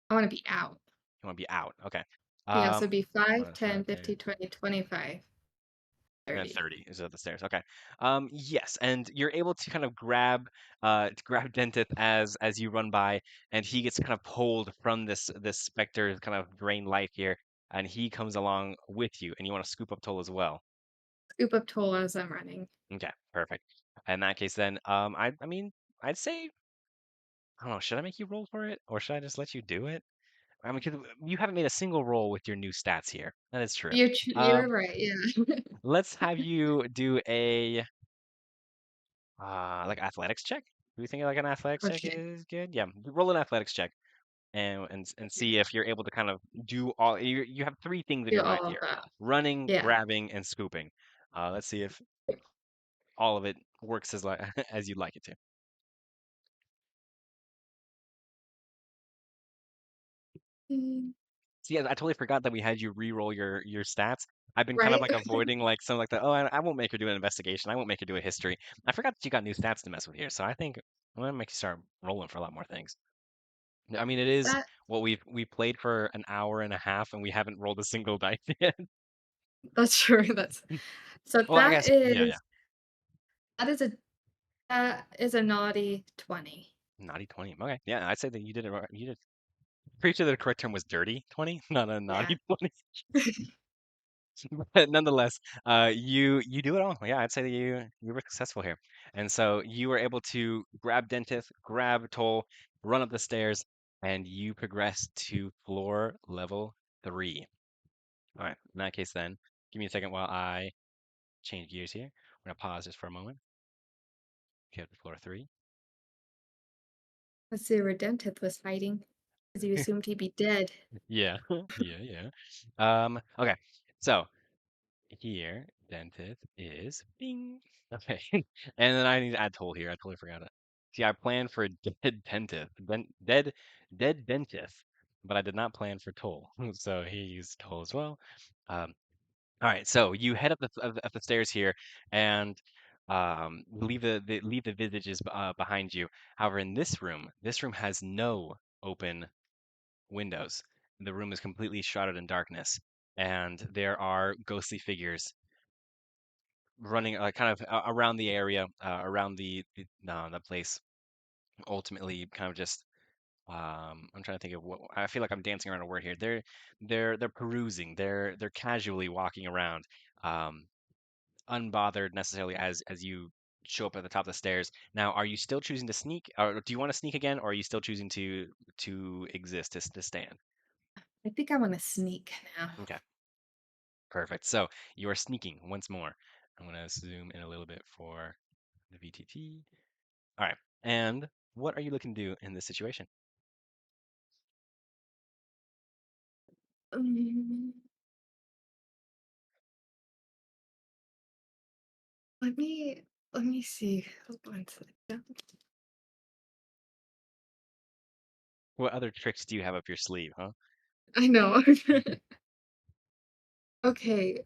I want to be out. You want to be out. Okay. Yeah, so it'd be 5, 10, 5, 15, 20, 25, and then 30. 30 is up the stairs. Okay. Yes, and you're able to kind of grab Dentith as you run by, and he gets kind of pulled from this specter kind of drain light here, and he comes along with you, and you want to scoop up Toll as well. Scoop up Toll as I'm running. Okay, perfect. In that case, then, I mean, I'd say, I don't know, should I make you roll for it, or should I just let you do it? I mean, 'cause you haven't made a single roll with your new stats here. That is true. You're right, yeah. Let's have you do a like athletics check. Do you think like an athletics check Okay, is good? Yeah, roll an athletics check and see if you're able to kind of do all. You have three things in do your mind all of here: that. running, Yeah. grabbing, and scooping. Let's see if all of it works as like as you'd like it to. Mm, See, I totally forgot that we had you re-roll your stats. I've been kind of right? like avoiding like some like the oh I won't make her do an investigation. I won't make her do a history. I forgot that you got new stats to mess with here, so I think I'm gonna make you start rolling for a lot more things. I mean, it is That what we played for an hour and a half, and we haven't rolled a single dice yet. that's true, that's so Well, I guess yeah, yeah. that is a that is a naughty 20. Naughty 20. Okay, yeah, I'd say that you did it right. You did. Pretty sure the correct term was dirty 20, not a Yeah. naughty 20. But nonetheless, you do it all. Yeah, I'd say that you were successful here, and so you were able to grab Dentith, grab Toll, run up the stairs, and you progress to floor level 3. All right. In that case, then give me a second while I change gears here. We're gonna pause just for a moment. Okay, up to floor 3. Let's see where Dentith was hiding, because you assumed he'd be dead. Yeah, yeah, yeah. Okay. So here, Dentith is bing. Okay. And then I need to add toll here. I totally forgot it. See, I planned for dead Dentith, dead Dentith, but I did not plan for toll. So he used toll as well. Um, all right. So you head up the stairs here, and leave the visages behind you. However, in this room has no open windows. The room is completely shrouded in darkness, and there are ghostly figures running kind of around the area, around the place. Ultimately, kind of just I'm trying to think of what I feel like I'm dancing around a word here. They're perusing. They're casually walking around, um, unbothered necessarily as you show up at the top of the stairs. Now, are you still choosing to sneak, or do you want to sneak again, or are you still choosing to exist to stand? I think I wanna sneak now. Okay. Perfect. So you are sneaking once more. I'm going to zoom in a little bit for the VTT. All right. And what are you looking to do in this situation? Um, let me let me see. Hold on 1 second. What other tricks do you have up your sleeve, huh? I know. Okay,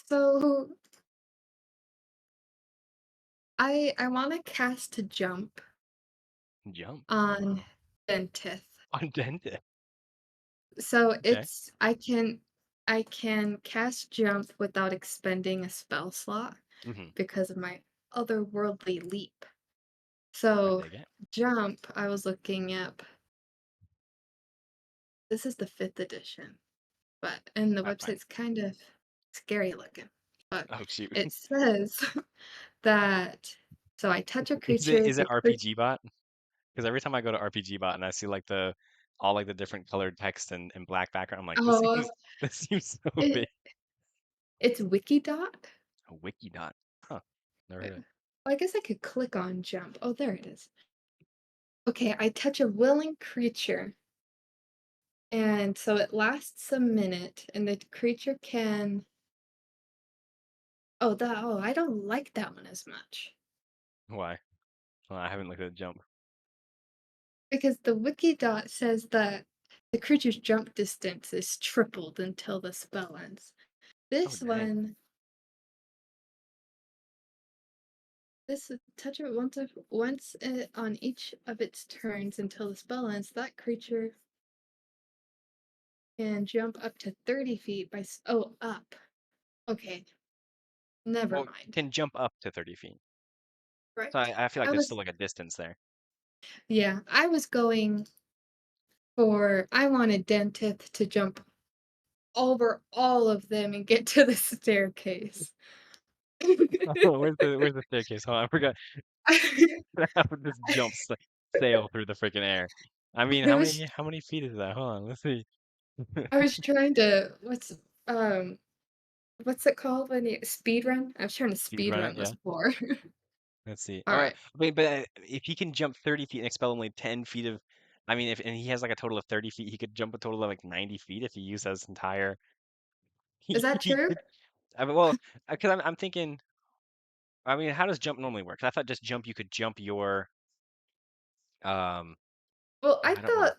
so I wanna cast a jump Jump on Dentith. on Dentist. So Okay. I can cast jump without expending a spell slot Hmm. because of my otherworldly leap. I So dig it. jump, I was looking up. This is the fifth edition, but and the Right. website's kind of scary looking. But Oh shoot. it says that so I touch a creature, Is the it creature. RPG bot? Because every time I go to RPG bot and I see like the all like the different colored text and black background, I'm like, this Oh, seems this seems so big. it it's Wikidot. A wiki dot. Huh. Never heard Well, of it. I guess I could click on jump. Oh, there it is. Okay, I touch a willing creature, and so it lasts a minute, and the creature can. Oh, I don't like that one as much Why? Well, I haven't looked at jump. because the Wikidot says that the creature's jump distance is tripled until the spell ends. Oh This dang. one, this touch it once on each of its turns until the spell ends. That creature can jump up to 30 feet oh, up. Okay, never Well, mind. can jump up to 30 feet. So Right. I feel like I there's was, still like a distance there. yeah, I was going I wanted Dentith to jump over all of them and get to the staircase. Oh, where's the staircase? Hold on, I forgot. How would this jump sail through the freaking air? I mean, I how was many feet is that? Hold on, let's see. I was trying to um what's it called when you speed run? I was trying to Speed speed run it, run yeah. this before. Let's see. All All right, right. wait, but if he can jump 30 feet and expel only 10 feet of, I mean, if and he has like a total of 30 feet, he could jump a total of like 90 feet if he used his entire. Is that He true? could. I mean, well, because I'm thinking. I mean, how does jump normally work? 'Cause I thought just jump, you could jump your um. Well, I don't know.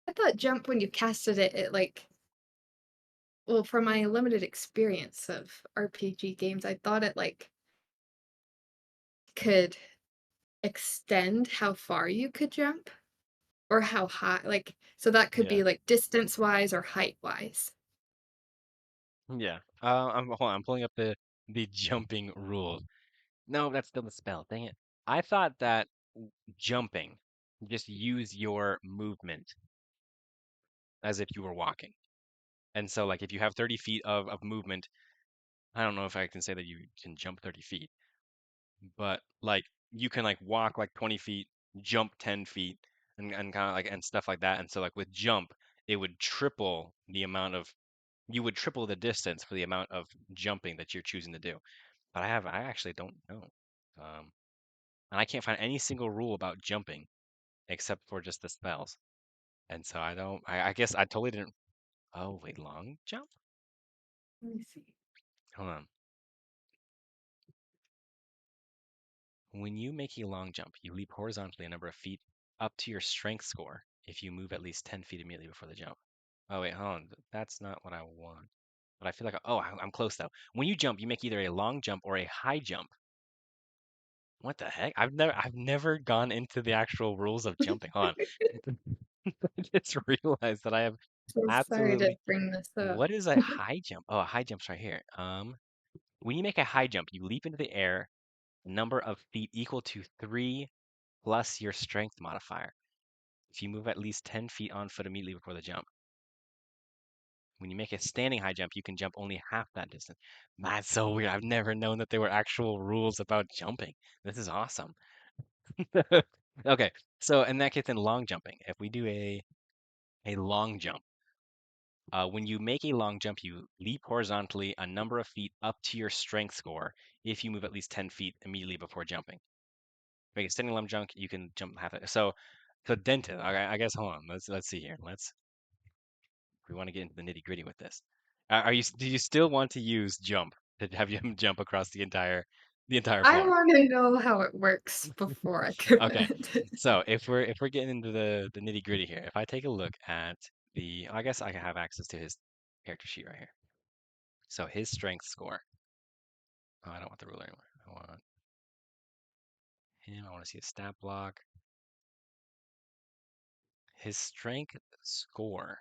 I thought jump when you casted it like well, from my limited experience of RPG games, I thought it like could extend how far you could jump or how high, like so that could Yeah, be like distance wise or height wise. yeah. Hold on, I'm pulling up the jumping rules. No, that's still the spell. Dang it. I thought that jumping, just use your movement as if you were walking. And so, like, if you have 30 feet of movement, I don't know if I can say that you can jump 30 feet, but like, you can like walk like 20 feet, jump 10 feet, and kind of like, and stuff like that. And so, like, with jump, it would triple the amount of, you would triple the distance for the amount of jumping that you're choosing to do. But I actually don't know. Um, and I can't find any single rule about jumping except for just the spells. And so I don't, I guess I totally didn't. Oh, wait, long jump? Let me see. Hold on. When you make a long jump, you leap horizontally a number of feet up to your strength score if you move at least 10 feet immediately before the jump. Oh, wait, hold on. That's not what I want. But I feel like, oh, I'm close though. When you jump, you make either a long jump or a high jump. What the heck? I've never gone into the actual rules of jumping. Hold on. I just realized that I have So sorry to absolutely. bring this up. What is a high jump? Oh, a high jump's right here. When you make a high jump, you leap into the air, number of feet equal to 3 plus your strength modifier. If you move at least 10 feet on foot immediately before the jump. When you make a standing high jump, you can jump only half that distance. That's so weird. I've never known that there were actual rules about jumping. This is awesome. Okay, so in that case, in long jumping, if we do a long jump, when you make a long jump, you leap horizontally a number of feet up to your strength score if you move at least 10 feet immediately before jumping. Make a standing long jump, you can jump half it. So Dentith, I guess hold on. Let's see here. We want to get into the nitty gritty with this. Do you still want to use jump to have him jump across the entire I floor? want to know how it works before I Okay. commit. So if we're getting into the nitty gritty here, if I take a look at I guess I have access to his character sheet right here. So his strength score. Oh, I don't want the ruler anymore. I want him. I want to see his stat block. His strength score,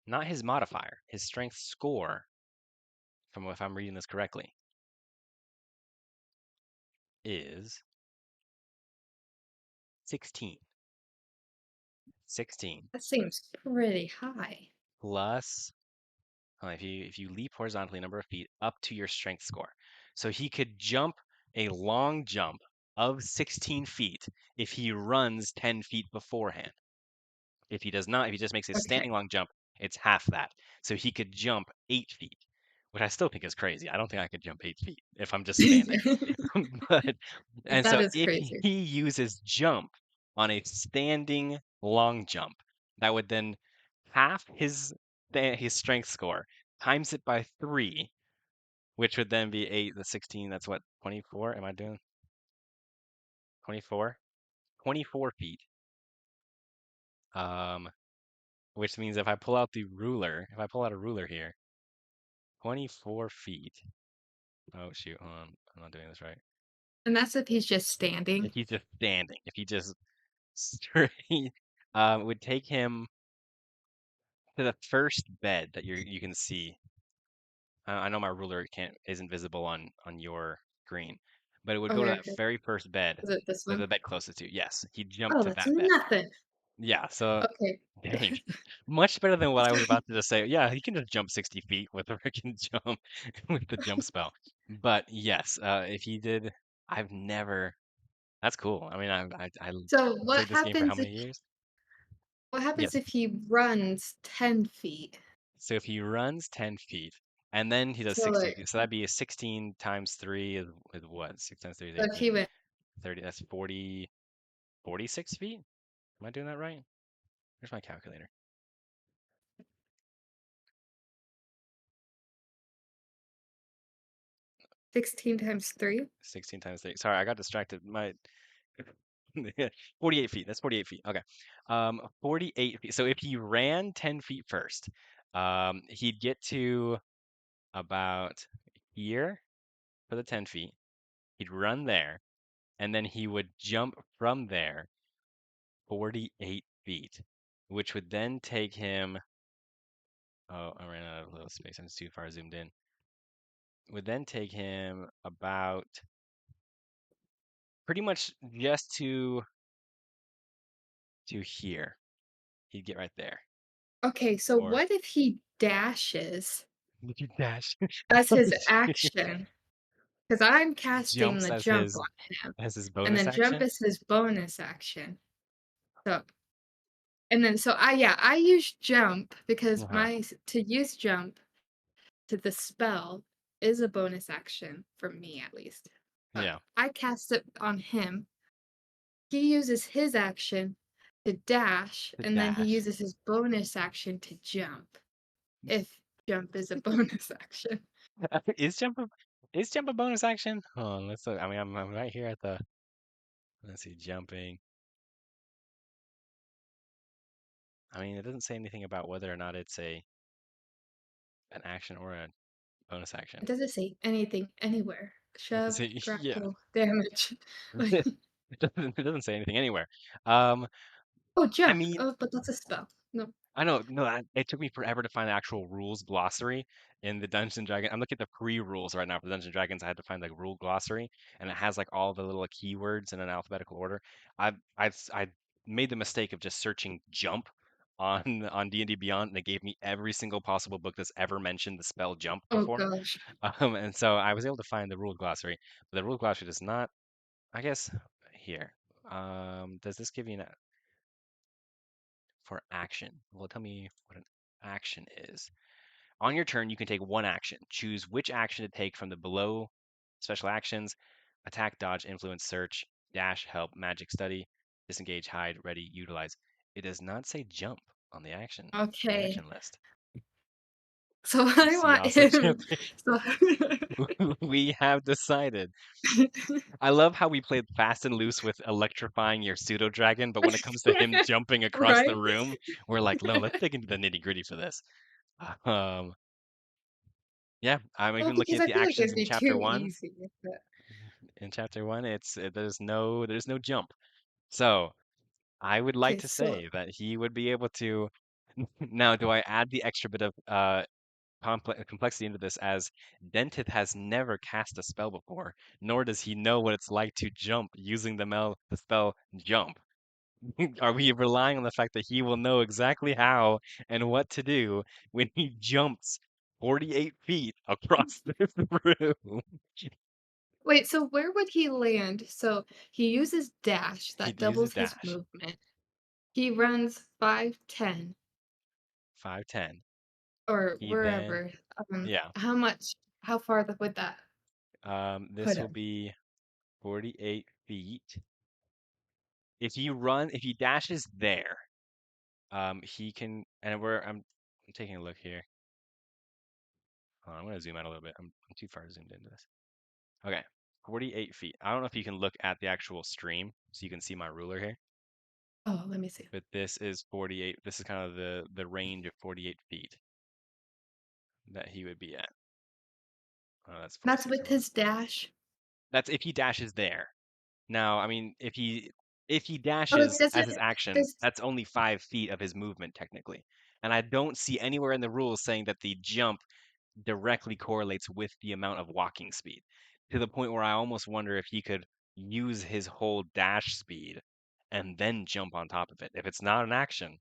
not his modifier. His strength score, from if I'm reading this correctly, is 16. 16 That seems pretty high. plus if you leap horizontally a number of feet up to your strength score. So he could jump a long jump of 16 feet if he runs 10 feet beforehand. If he does not, if he just makes a Okay. standing long jump, it's half that. So he could jump 8 feet, which I still think is crazy. I don't think I could jump 8 feet if I'm just standing. But and That so is if crazy. he uses jump on a standing long jump, that would then half his strength score, times it by 3, which would then be 8, the 16, that's what, 24? Am I doing 24? 24 feet. Um, which means if I pull out a ruler here, 24 feet. Oh shoot, hold on. I'm not doing this right. And that's if he's just standing. If he's just standing, if he just straight, it would take him to the first bed that you can see. I know my ruler can't isn't visible on your screen, but it would go to Okay, that okay. very first bed, Is it this the one? bed closest to you. Yes, he jumped Oh, to that's that bed. nothing. Yeah, so Okay. dang, much better than what I was about to just say. Yeah, he can just jump 60 feet with a freaking jump with the jump spell. But yes, if he did, I've never. That's cool. I mean, I So played this game for how many years? what happens Yes. if he runs 10 feet? So if he runs 10 feet and then he does So 16 like feet, so that'd be a 16 times 3 is what? 6 times 3 is so if 18. he went 30, that's 46 feet? Am I doing that right? Where's my calculator? 16 times 3? 16 times 3. Sorry, I got distracted. My 48 feet. That's 48 feet. Okay. 48 feet. So if he ran 10 feet first, he'd get to about here for the 10 feet. He'd run there, and then he would jump from there 48 feet, which would then take him. Oh, I ran out of little space. I'm too far zoomed in. Would then take him about pretty much just to here. He'd get right there. Okay, so Or what if he dashes would you dash? as Oh, his shoot. action? Because I'm casting Jumps the as jump his on him, and bonus then jump action. is his bonus action. So and then so I use jump because Uh-huh. my to use jump to the spell is a bonus action for me at least. But Yeah. I cast it on him. He uses his action to dash, The and then he dash. uses his bonus action to jump. If jump is a bonus action. Is jump a bonus action? Oh, let's look. I mean, I'm right here at the. Let's see, jumping. I mean, it doesn't say anything about whether or not it's an action or a bonus action. It doesn't say anything anywhere. Shove, Yeah. grapple, damage. Like, It doesn't say anything anywhere. Um, oh, I jump. mean, Oh, but that's a spell. No. I know, no, it took me forever to find the actual rules glossary in the Dungeons and Dragons. I'm looking at the free rules right now for Dungeons and Dragons. I had to find like rule glossary, and it has like all the little keywords in an alphabetical order. I made the mistake of just searching jump on D&D Beyond, and it gave me every single possible book that's ever mentioned the spell jump Oh before. gosh. And so I was able to find the rule glossary, but the rule glossary does not. I guess here. Does this give you an for action? Well, tell me what an action is. On your turn, you can take one action. Choose which action to take from the below special actions: attack, dodge, influence, search, dash, help, magic, study, disengage, hide, ready, utilize. It does not say jump on the Okay. action list. So You I see want also him. jumping. So We have decided. I love how we played fast and loose with electrifying your pseudo dragon, but when it comes to him jumping across the right? room, we're like, no, let's dig into the nitty gritty for this. Um, yeah, I'm Well, even looking because at I the feel like actions it'd in be chapter too one. easy. But In chapter one, there's no jump. So I would like okay, to so say that he would be able to. Now, do I add the extra bit of complexity into this as Dentith has never cast a spell before, nor does he know what it's like to jump using the spell jump. Are we relying on the fact that he will know exactly how and what to do when he jumps 48 feet across this room? Wait, so where would he land? So he uses dash, He that uses doubles his dash. movement. He runs 5'10", 5'10". or He then, wherever. yeah, How far would that put this will him? be 48 feet. If he dashes there, he can, and I'm taking a look here. Hold on, I'm gonna zoom out a little bit. I'm too far zoomed into this. Okay, 48 feet. I don't know if you can look at the actual stream, so you can see my ruler here, Oh, let me see. but this is 48. This is kind of the range of 48 feet that he would be at. Oh, that's That's 46. with Hold on. his dash. That's if he dashes there. Now, I mean, if he Oh, dashes does as it his action, does that's only 5 feet of his movement technically. And I don't see anywhere in the rules saying that the jump directly correlates with the amount of walking speed, to the point where I almost wonder if he could use his whole dash speed and then jump on top of it. If it's not an action,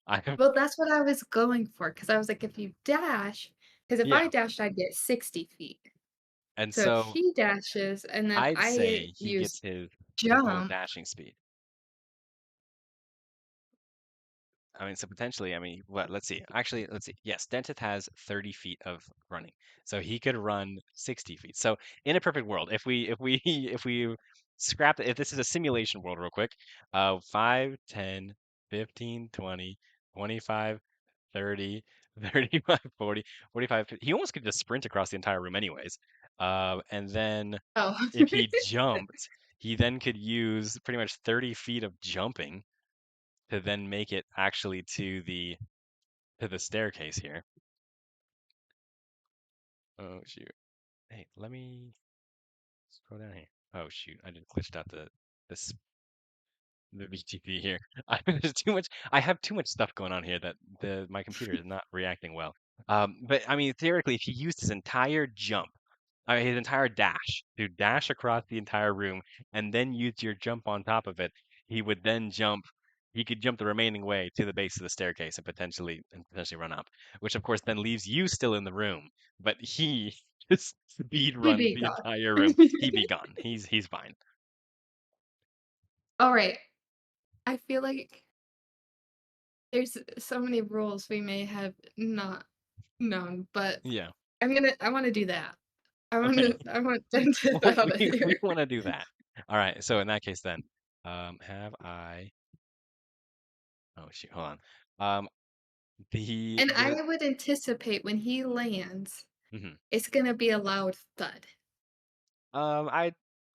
I have, well, that's what I was going for, because I was like, if you dash, because if yeah. I dashed, I'd get 60 feet. And So if so he dashes and then I'd I say he use gets his whole jump. dashing speed. I mean, so potentially, I mean, what? Let's see. Actually, let's see. Yes, Dentith has 30 feet of running, so he could run 60 feet. So in a perfect world, if we scrap if this is a simulation world, real quick, 5, 10, 15, 20, 25, 30, 35, 40, 45. He almost could just sprint across the entire room, anyways. And then Oh. if he jumped, he then could use pretty much 30 feet of jumping to then make it actually to the staircase here. Oh shoot. Hey, let me scroll down here. Oh shoot, I just glitched out this the VTP here. There's too much. I have too much stuff going on here that the my computer is not reacting well. But I mean, theoretically, if he used his entire jump, his entire dash to dash across the entire room and then use your jump on top of it, he would then jump. He could jump the remaining way to the base of the staircase and potentially run up, which of course then leaves you still in the room. But he just speed He runs be the gone. entire room. He'd be gone. He's fine. All right. I feel like there's so many rules we may have not known, but Yeah. I want to do that. Okay. I want Dentist out of We here. want to do that. All right. So in that case, then, have I? Oh shoot, hold on. Um, And the I would anticipate when he lands, mhm. it's gonna be a loud thud. um, I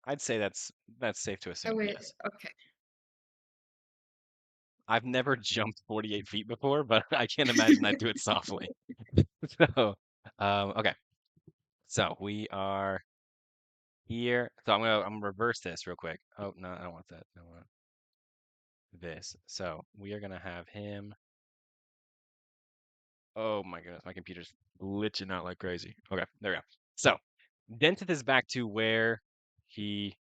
I'd say that's safe to Oh assume. wait, Yes. okay. I've never jumped 48 feet before, but I can't imagine I'd do it softly. So, okay. So we are here. So I'm gonna reverse this real quick. Oh no, I don't want that. I want this. So we are gonna have him. Oh my goodness, my computer's glitching out like crazy. Okay, there we go. So, Dentith is back to where he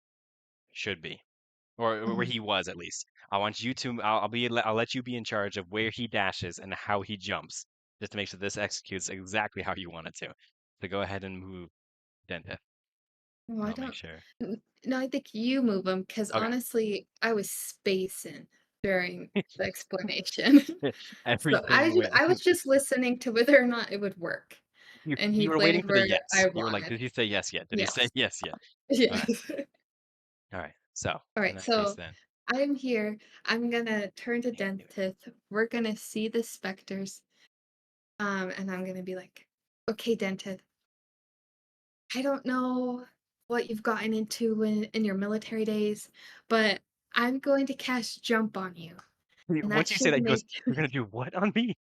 should be, or where Mhm. he was at least. I want you to, I'll let you be in charge of where he dashes and how he jumps, just to make sure this executes exactly how you want it to. So go ahead and move Dentith, Oh, and I I'll make don't. sure. No, I think you move them because Okay. honestly, I was spacing during the explanation. So Everything went. I was just listening to whether or not it would work, and You he were waiting landed for the where yes. I You were like, wanted. did he say yes yet? Did he say Yes. yes yet? All right. Yes. All right. So All in right, that case, so then I'm here. I'm gonna turn to I knew it. Dentith. We're gonna see the specters. And I'm gonna be like, okay, Dentith, I don't know what you've gotten into in your military days, but I'm going to cast jump on you. And that Once you say should that, he goes, make "You're gonna do what on me?"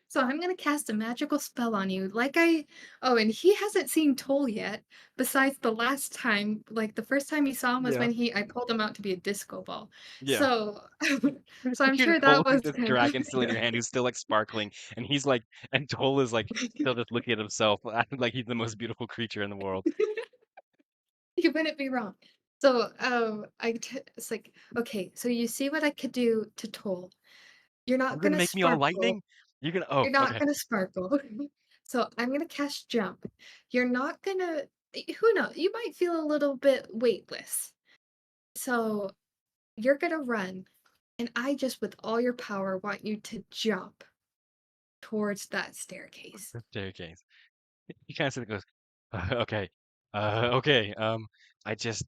So I'm gonna cast a magical spell on you. Like I Oh, and he hasn't seen Toll yet, besides the last time, like the first time he saw him was Yeah. when he I pulled him out to be a disco ball. Yeah. So so I'm You're sure just that holding was this kind of dragon still in your hand, who's still like sparkling, and he's like, and Toll is like still just looking at himself, like he's the most beautiful creature in the world. you wouldn't be wrong. it's like, okay, so you see what I could do to Toll. You're You're not gonna gonna make me all sparkle. lightning? You're gonna oh, You're not okay. gonna sparkle. So I'm gonna cast jump. You're not gonna who knows? You might feel a little bit weightless. So you're gonna run, and I just, with all your power, want you to jump towards that staircase. The staircase. He kind of sits and goes, okay, okay. I just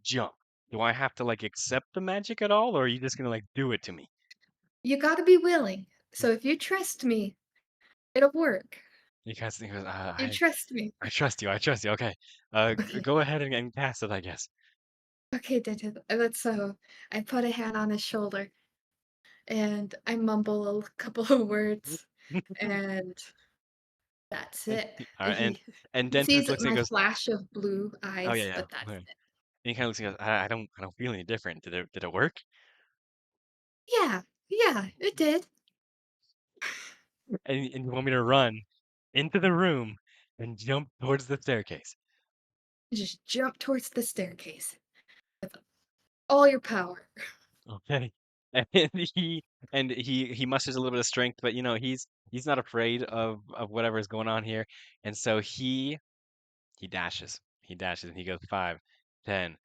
jump. Do I have to like accept the magic at all, or are you just gonna like do it to me?" You gotta be willing. So if you trust me, it'll work. He kind of sits and goes, You trust me. I trust you. I trust you. Okay, Okay. go ahead and cast it, I guess. Okay, Dentith. Let's so I put a hand on his shoulder and I mumble a couple of words and that's it. All right, and He Dentist sees looks at you my and goes, flash of blue "Oh yeah, eyes, yeah." but that's Okay. And it. he kind of looks and goes, I don't feel any different. Did it work?" Yeah, yeah, it did. And you want me to run into the room and jump towards the staircase? Just jump towards the staircase with all your power. Okay. And he musters a little bit of strength, but you know, he's not afraid of whatever is going on here. And so he dashes. He dashes and he goes 5, 10,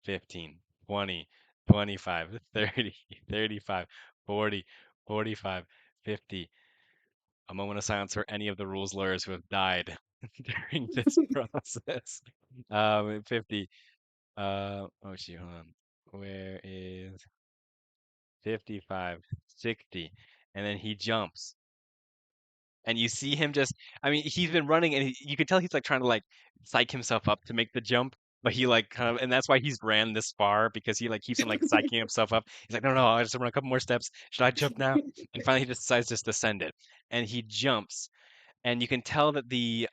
15, 20, 25, 30, 35, 40, 45, 50. A moment of silence for any of the rules lawyers who have died during this process. 50. Oh shoot, hold on. Where is 55, 60, and then he jumps. And you see him just, I mean, he's been running and you can tell he's like trying to like psych himself up to make the jump, but he like kind of, and that's why he's ran this far because he like keeps on like psyching himself up. He's like, no, no, I just run a couple more steps. Should I jump now? And finally he just decides just to send it. And he jumps, and you can tell that the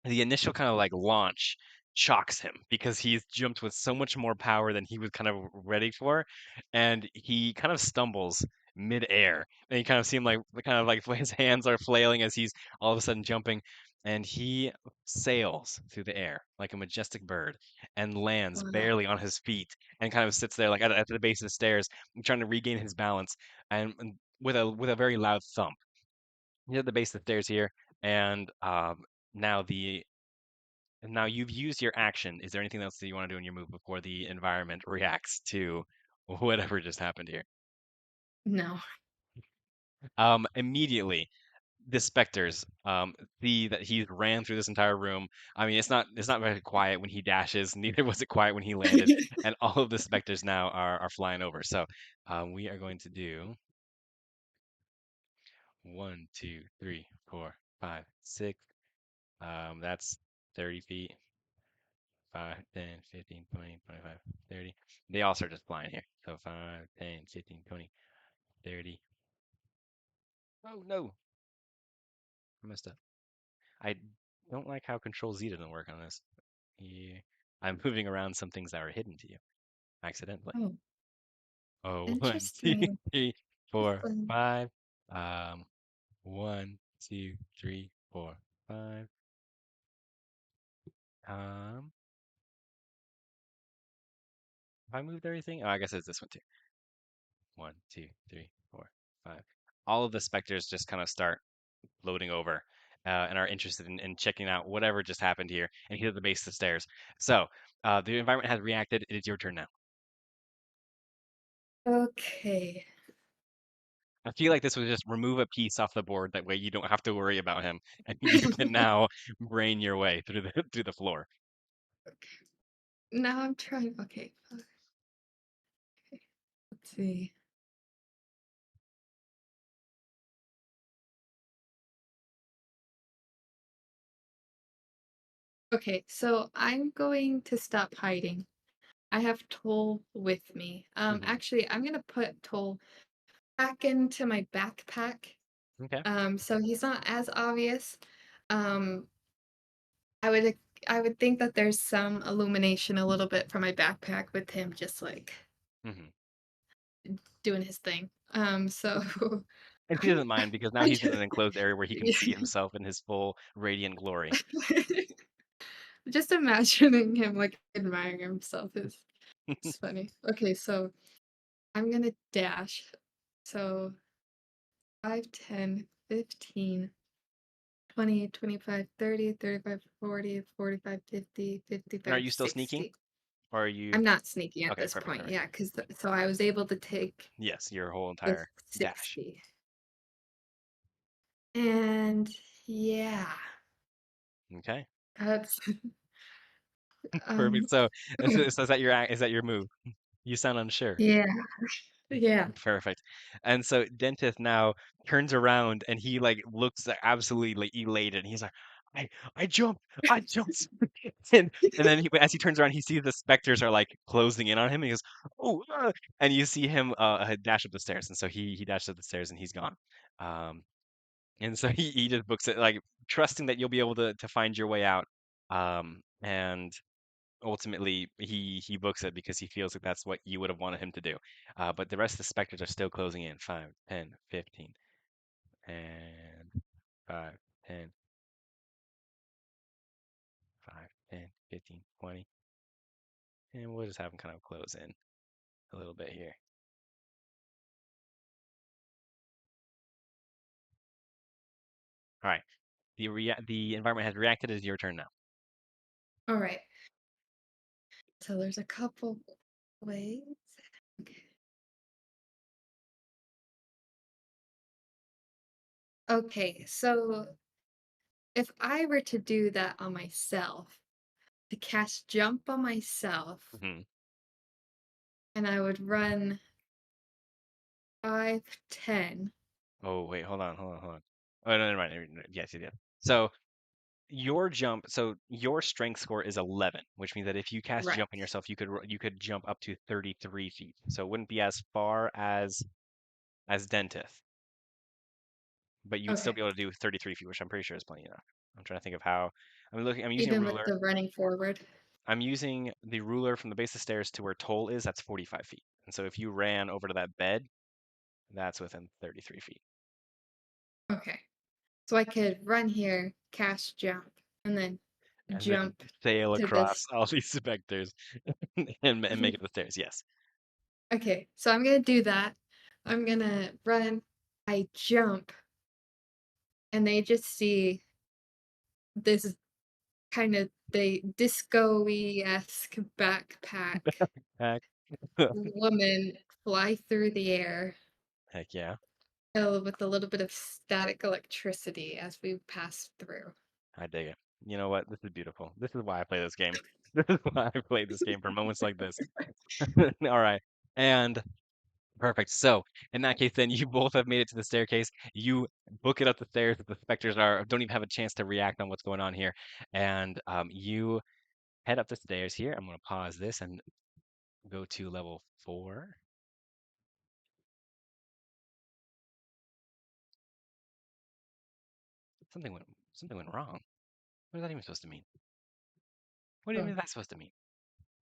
initial kind of like launch shocks him because he's jumped with so much more power than he was kind of ready for, and he kind of stumbles mid-air. And you kind of see him like kind of like his hands are flailing as he's all of a sudden jumping, and he sails through the air like a majestic bird and lands Wow. barely on his feet and kind of sits there like at the base of the stairs, trying to regain his balance and with a very loud thump. He's at the base of the stairs here, and now the now you've used your action. Is there anything else that you want to do in your move before the environment reacts to whatever just happened here? No. Immediately, the specters see that he's ran through this entire room. I mean, it's not very quiet when he dashes. Neither was it quiet when he landed. And all of the specters now are flying over. So we are going to do 1, 2, 3, 4, 5, 6. That's 30 feet. 5, 10, 15, 20, 25, 30. They all start just flying here. So 5, 10, 15, 20, 30. Oh no, I messed up. I don't like how Control Z doesn't work on this. Here. I'm moving around some things that were hidden to you accidentally. Oh, Oh, one, two, interesting. three, four, Interesting. 5. Um, 1, 2, 3, 4, 5. Um, have I moved everything? Oh, I guess it's this one too. 1, 2, 3, 4, 5. All of the specters just kind of start loading over and are interested in checking out whatever just happened here. And he's at the base of the stairs. So the environment has reacted. It is your turn now. Okay. I feel like this would just remove a piece off the board. That way you don't have to worry about him, and you can now brain your way through the through the floor. Now I'm trying. Okay. Okay. Let's see. Okay, so I'm going to stop hiding. I have Toll with me. Hmm. Actually, I'm gonna put Toll back into my backpack. Okay. So he's not as obvious. Um, I would I would think that there's some illumination a little bit from my backpack with him just like Hmm. doing his thing. So And he doesn't mind because now I he's in just an enclosed area where he can see himself in his full radiant glory. just imagining him, like, admiring himself is funny. Okay, so I'm gonna dash. So 5, 10, 15, 20, 25, 30, 35, 40, 45, 50, And are 55, you still sneaking? 60. Or are you? I'm not sneaking at Okay, this perfect, point, perfect. yeah, 'cause so I was able to take Yes, your whole the entire dash. 60. And yeah, Okay, that's, um, perfect. So, is that your is that your move? You sound unsure. yeah, yeah. Perfect. And so Dentith now turns around and he like looks absolutely like elated. He's like, I jumped, I jumped. And then as he turns around, he sees the specters are like closing in on him. And he goes, oh, and you see him dash up the stairs. And so he dashes up the stairs and he's gone. Um, and so he just books it like trusting that you'll be able to find your way out. And ultimately he books it because he feels like that's what you would have wanted him to do. But the rest of the specters are still closing in. 5, 10, 15, and 5, 10, 5, 10, 15, 20. And we'll just have them kind of close in a little bit here. All right. The environment has reacted. It's your turn now. Alright, so there's a couple ways. Okay. Okay, so if I were to do that on myself, to cast jump on myself, Hmm. and I would run 5, 10. Oh, wait, hold on, hold on, hold on. Oh, no, never mind. Yes, you did. So your jump, so your strength score is 11, which means that if you cast Right. jump on yourself, you could jump up to 33 feet. So it wouldn't be as far as Dentith, but you would still Okay. be able to do 33 feet, which I'm pretty sure is plenty enough. I'm trying to think of how. I'm using a Even with ruler. the running forward. I'm using the ruler from the base of the stairs to where Toll is. That's 45 feet. And so if you ran over to that bed, that's within 33 feet. Okay. So I could run here, cast jump, and then And then jump sail to across this. all these specters and make it the stairs. Yes. Okay, so I'm gonna do that. I'm gonna run, I jump, and they just see this kind of the disco-y-esque backpack Heck, woman fly through the air, heck yeah. with a little bit of static electricity as we pass through. I dig it. You know what? This is beautiful. This is why I play this game. This is why I play this game for moments like this. All right. And perfect. So in that case, then you both have made it to the staircase. You book it up the stairs. The specters are don't even have a chance to react on what's going on here. And you head up the stairs here. I'm going to pause this and go to level 4. Something went wrong. What is that even supposed to mean? What even Oh, is that supposed to mean?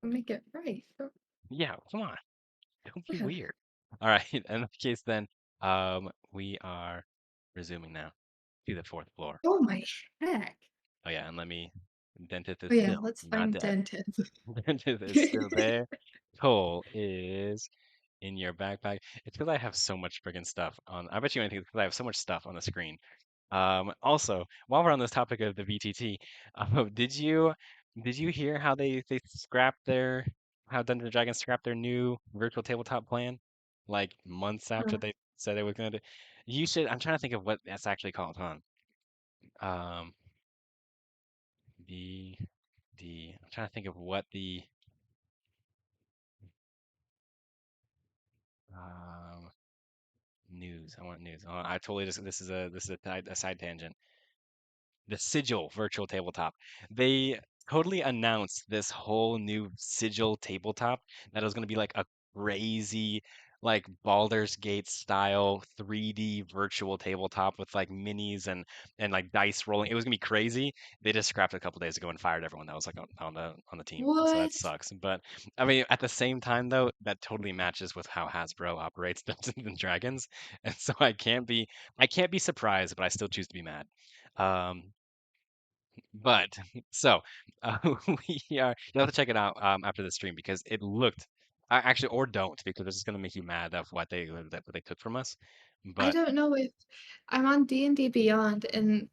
I'll make it right. Oh, Yeah, come on. Don't be yeah. weird. All right. In that case, then we are resuming now to the fourth floor. Oh my heck. Oh yeah, and let me. Dentist is Oh yeah, still let's not find dead. Dentith. Dentist is still there. Toll is in your backpack. It's because I have so much friggin' stuff on. I bet you anything it's because I have so much stuff on the screen. Also, while we're on this topic of the VTT, did you hear how they scrapped their how Dungeons and Dragons scrapped their new virtual tabletop plan, like months after Uh, they said they were gonna do? You should. I'm trying to think of what that's actually called, huh? Um, I'm trying to think of what the um news. I want news. I totally just this is a side tangent. The Sigil virtual tabletop. They totally announced this whole new Sigil tabletop that was going to be like a crazy, like Baldur's Gate style 3D virtual tabletop with like minis and like dice rolling. It was gonna be crazy. They just scrapped it a couple days ago and fired everyone that was like on the team. So that what? sucks. But I mean, at the same time though, that totally matches with how Hasbro operates Dungeons and Dragons, and so I can't be surprised, but I still choose to be mad. Um, But so uh, we are you'll have to check it out after the stream because it looked actually or don't because it's just gonna make you mad of what they took from us. I But don't know if I'm on D&D Beyond and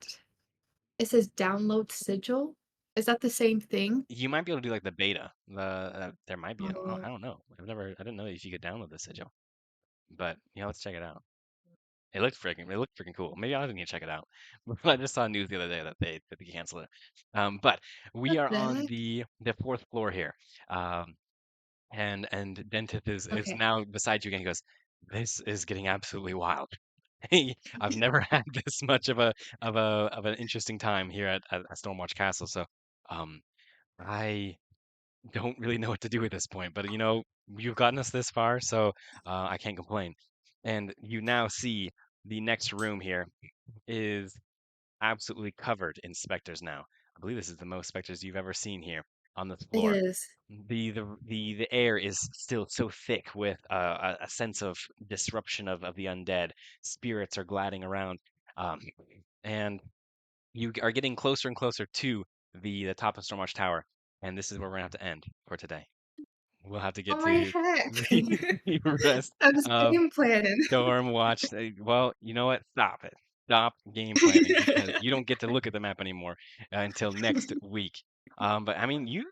it says download sigil. Is that the same thing? you might be able to do like the beta. There might be. Oh, I don't know. I didn't know if you could download the sigil. But yeah, let's check it out. It looked freaking cool. Maybe I need to check it out. But I just saw news the other day that they canceled it. But we what are the on heck? the fourth floor here. Um, and Dentith is Okay. now beside you again. He goes, "This is getting absolutely wild. Hey, I've never had this much of an interesting time here at Stormwatch Castle. So, um, I don't really know what to do at this point. But you've gotten us this far, so I can't complain. And you now see the next room here is absolutely covered in specters now. I believe this is the most specters you've ever seen here on this It floor. is. The air is still so thick with a sense of disruption of the undead. Spirits are gliding around, um, and you are getting closer and closer to the top of Stormwatch Tower. And this is where we're gonna have to end for today. We'll have to Oh get my to heck. the rest I was of game planning. Storm watch. Well, you know what? Stop it. Stop game planning because you don't get to look at the map anymore until next week. But I mean, you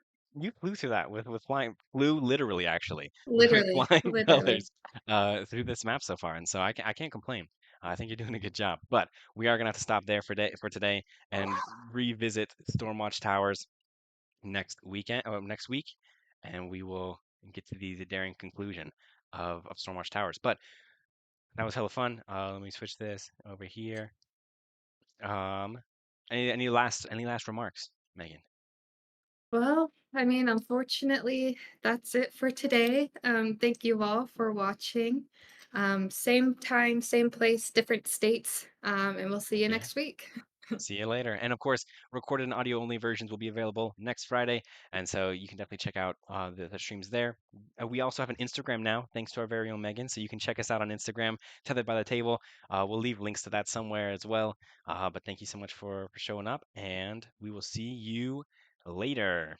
flew through that with flying, flew literally actually with Literally, flying literally. colors through this map so far, and so I can't complain. I think you're doing a good job. But we are gonna have to stop there for today and revisit Stormwatch Towers next week, and we will get to the daring conclusion of Stormwatch Towers. But that was hella fun. Let me switch this over here. Um, any last remarks, Megan? Well, I mean, unfortunately, that's it for today. Thank you all for watching. Same time, same place, different states. And we'll see you Yeah. next week. See you later. And of course, recorded and audio only versions will be available next Friday. And so you can definitely check out the streams there. We also have an Instagram now, thanks to our very own Megan. So you can check us out on Instagram, Tethered by the Table. We'll leave links to that somewhere as well. But thank you so much for showing up, and we will see you later.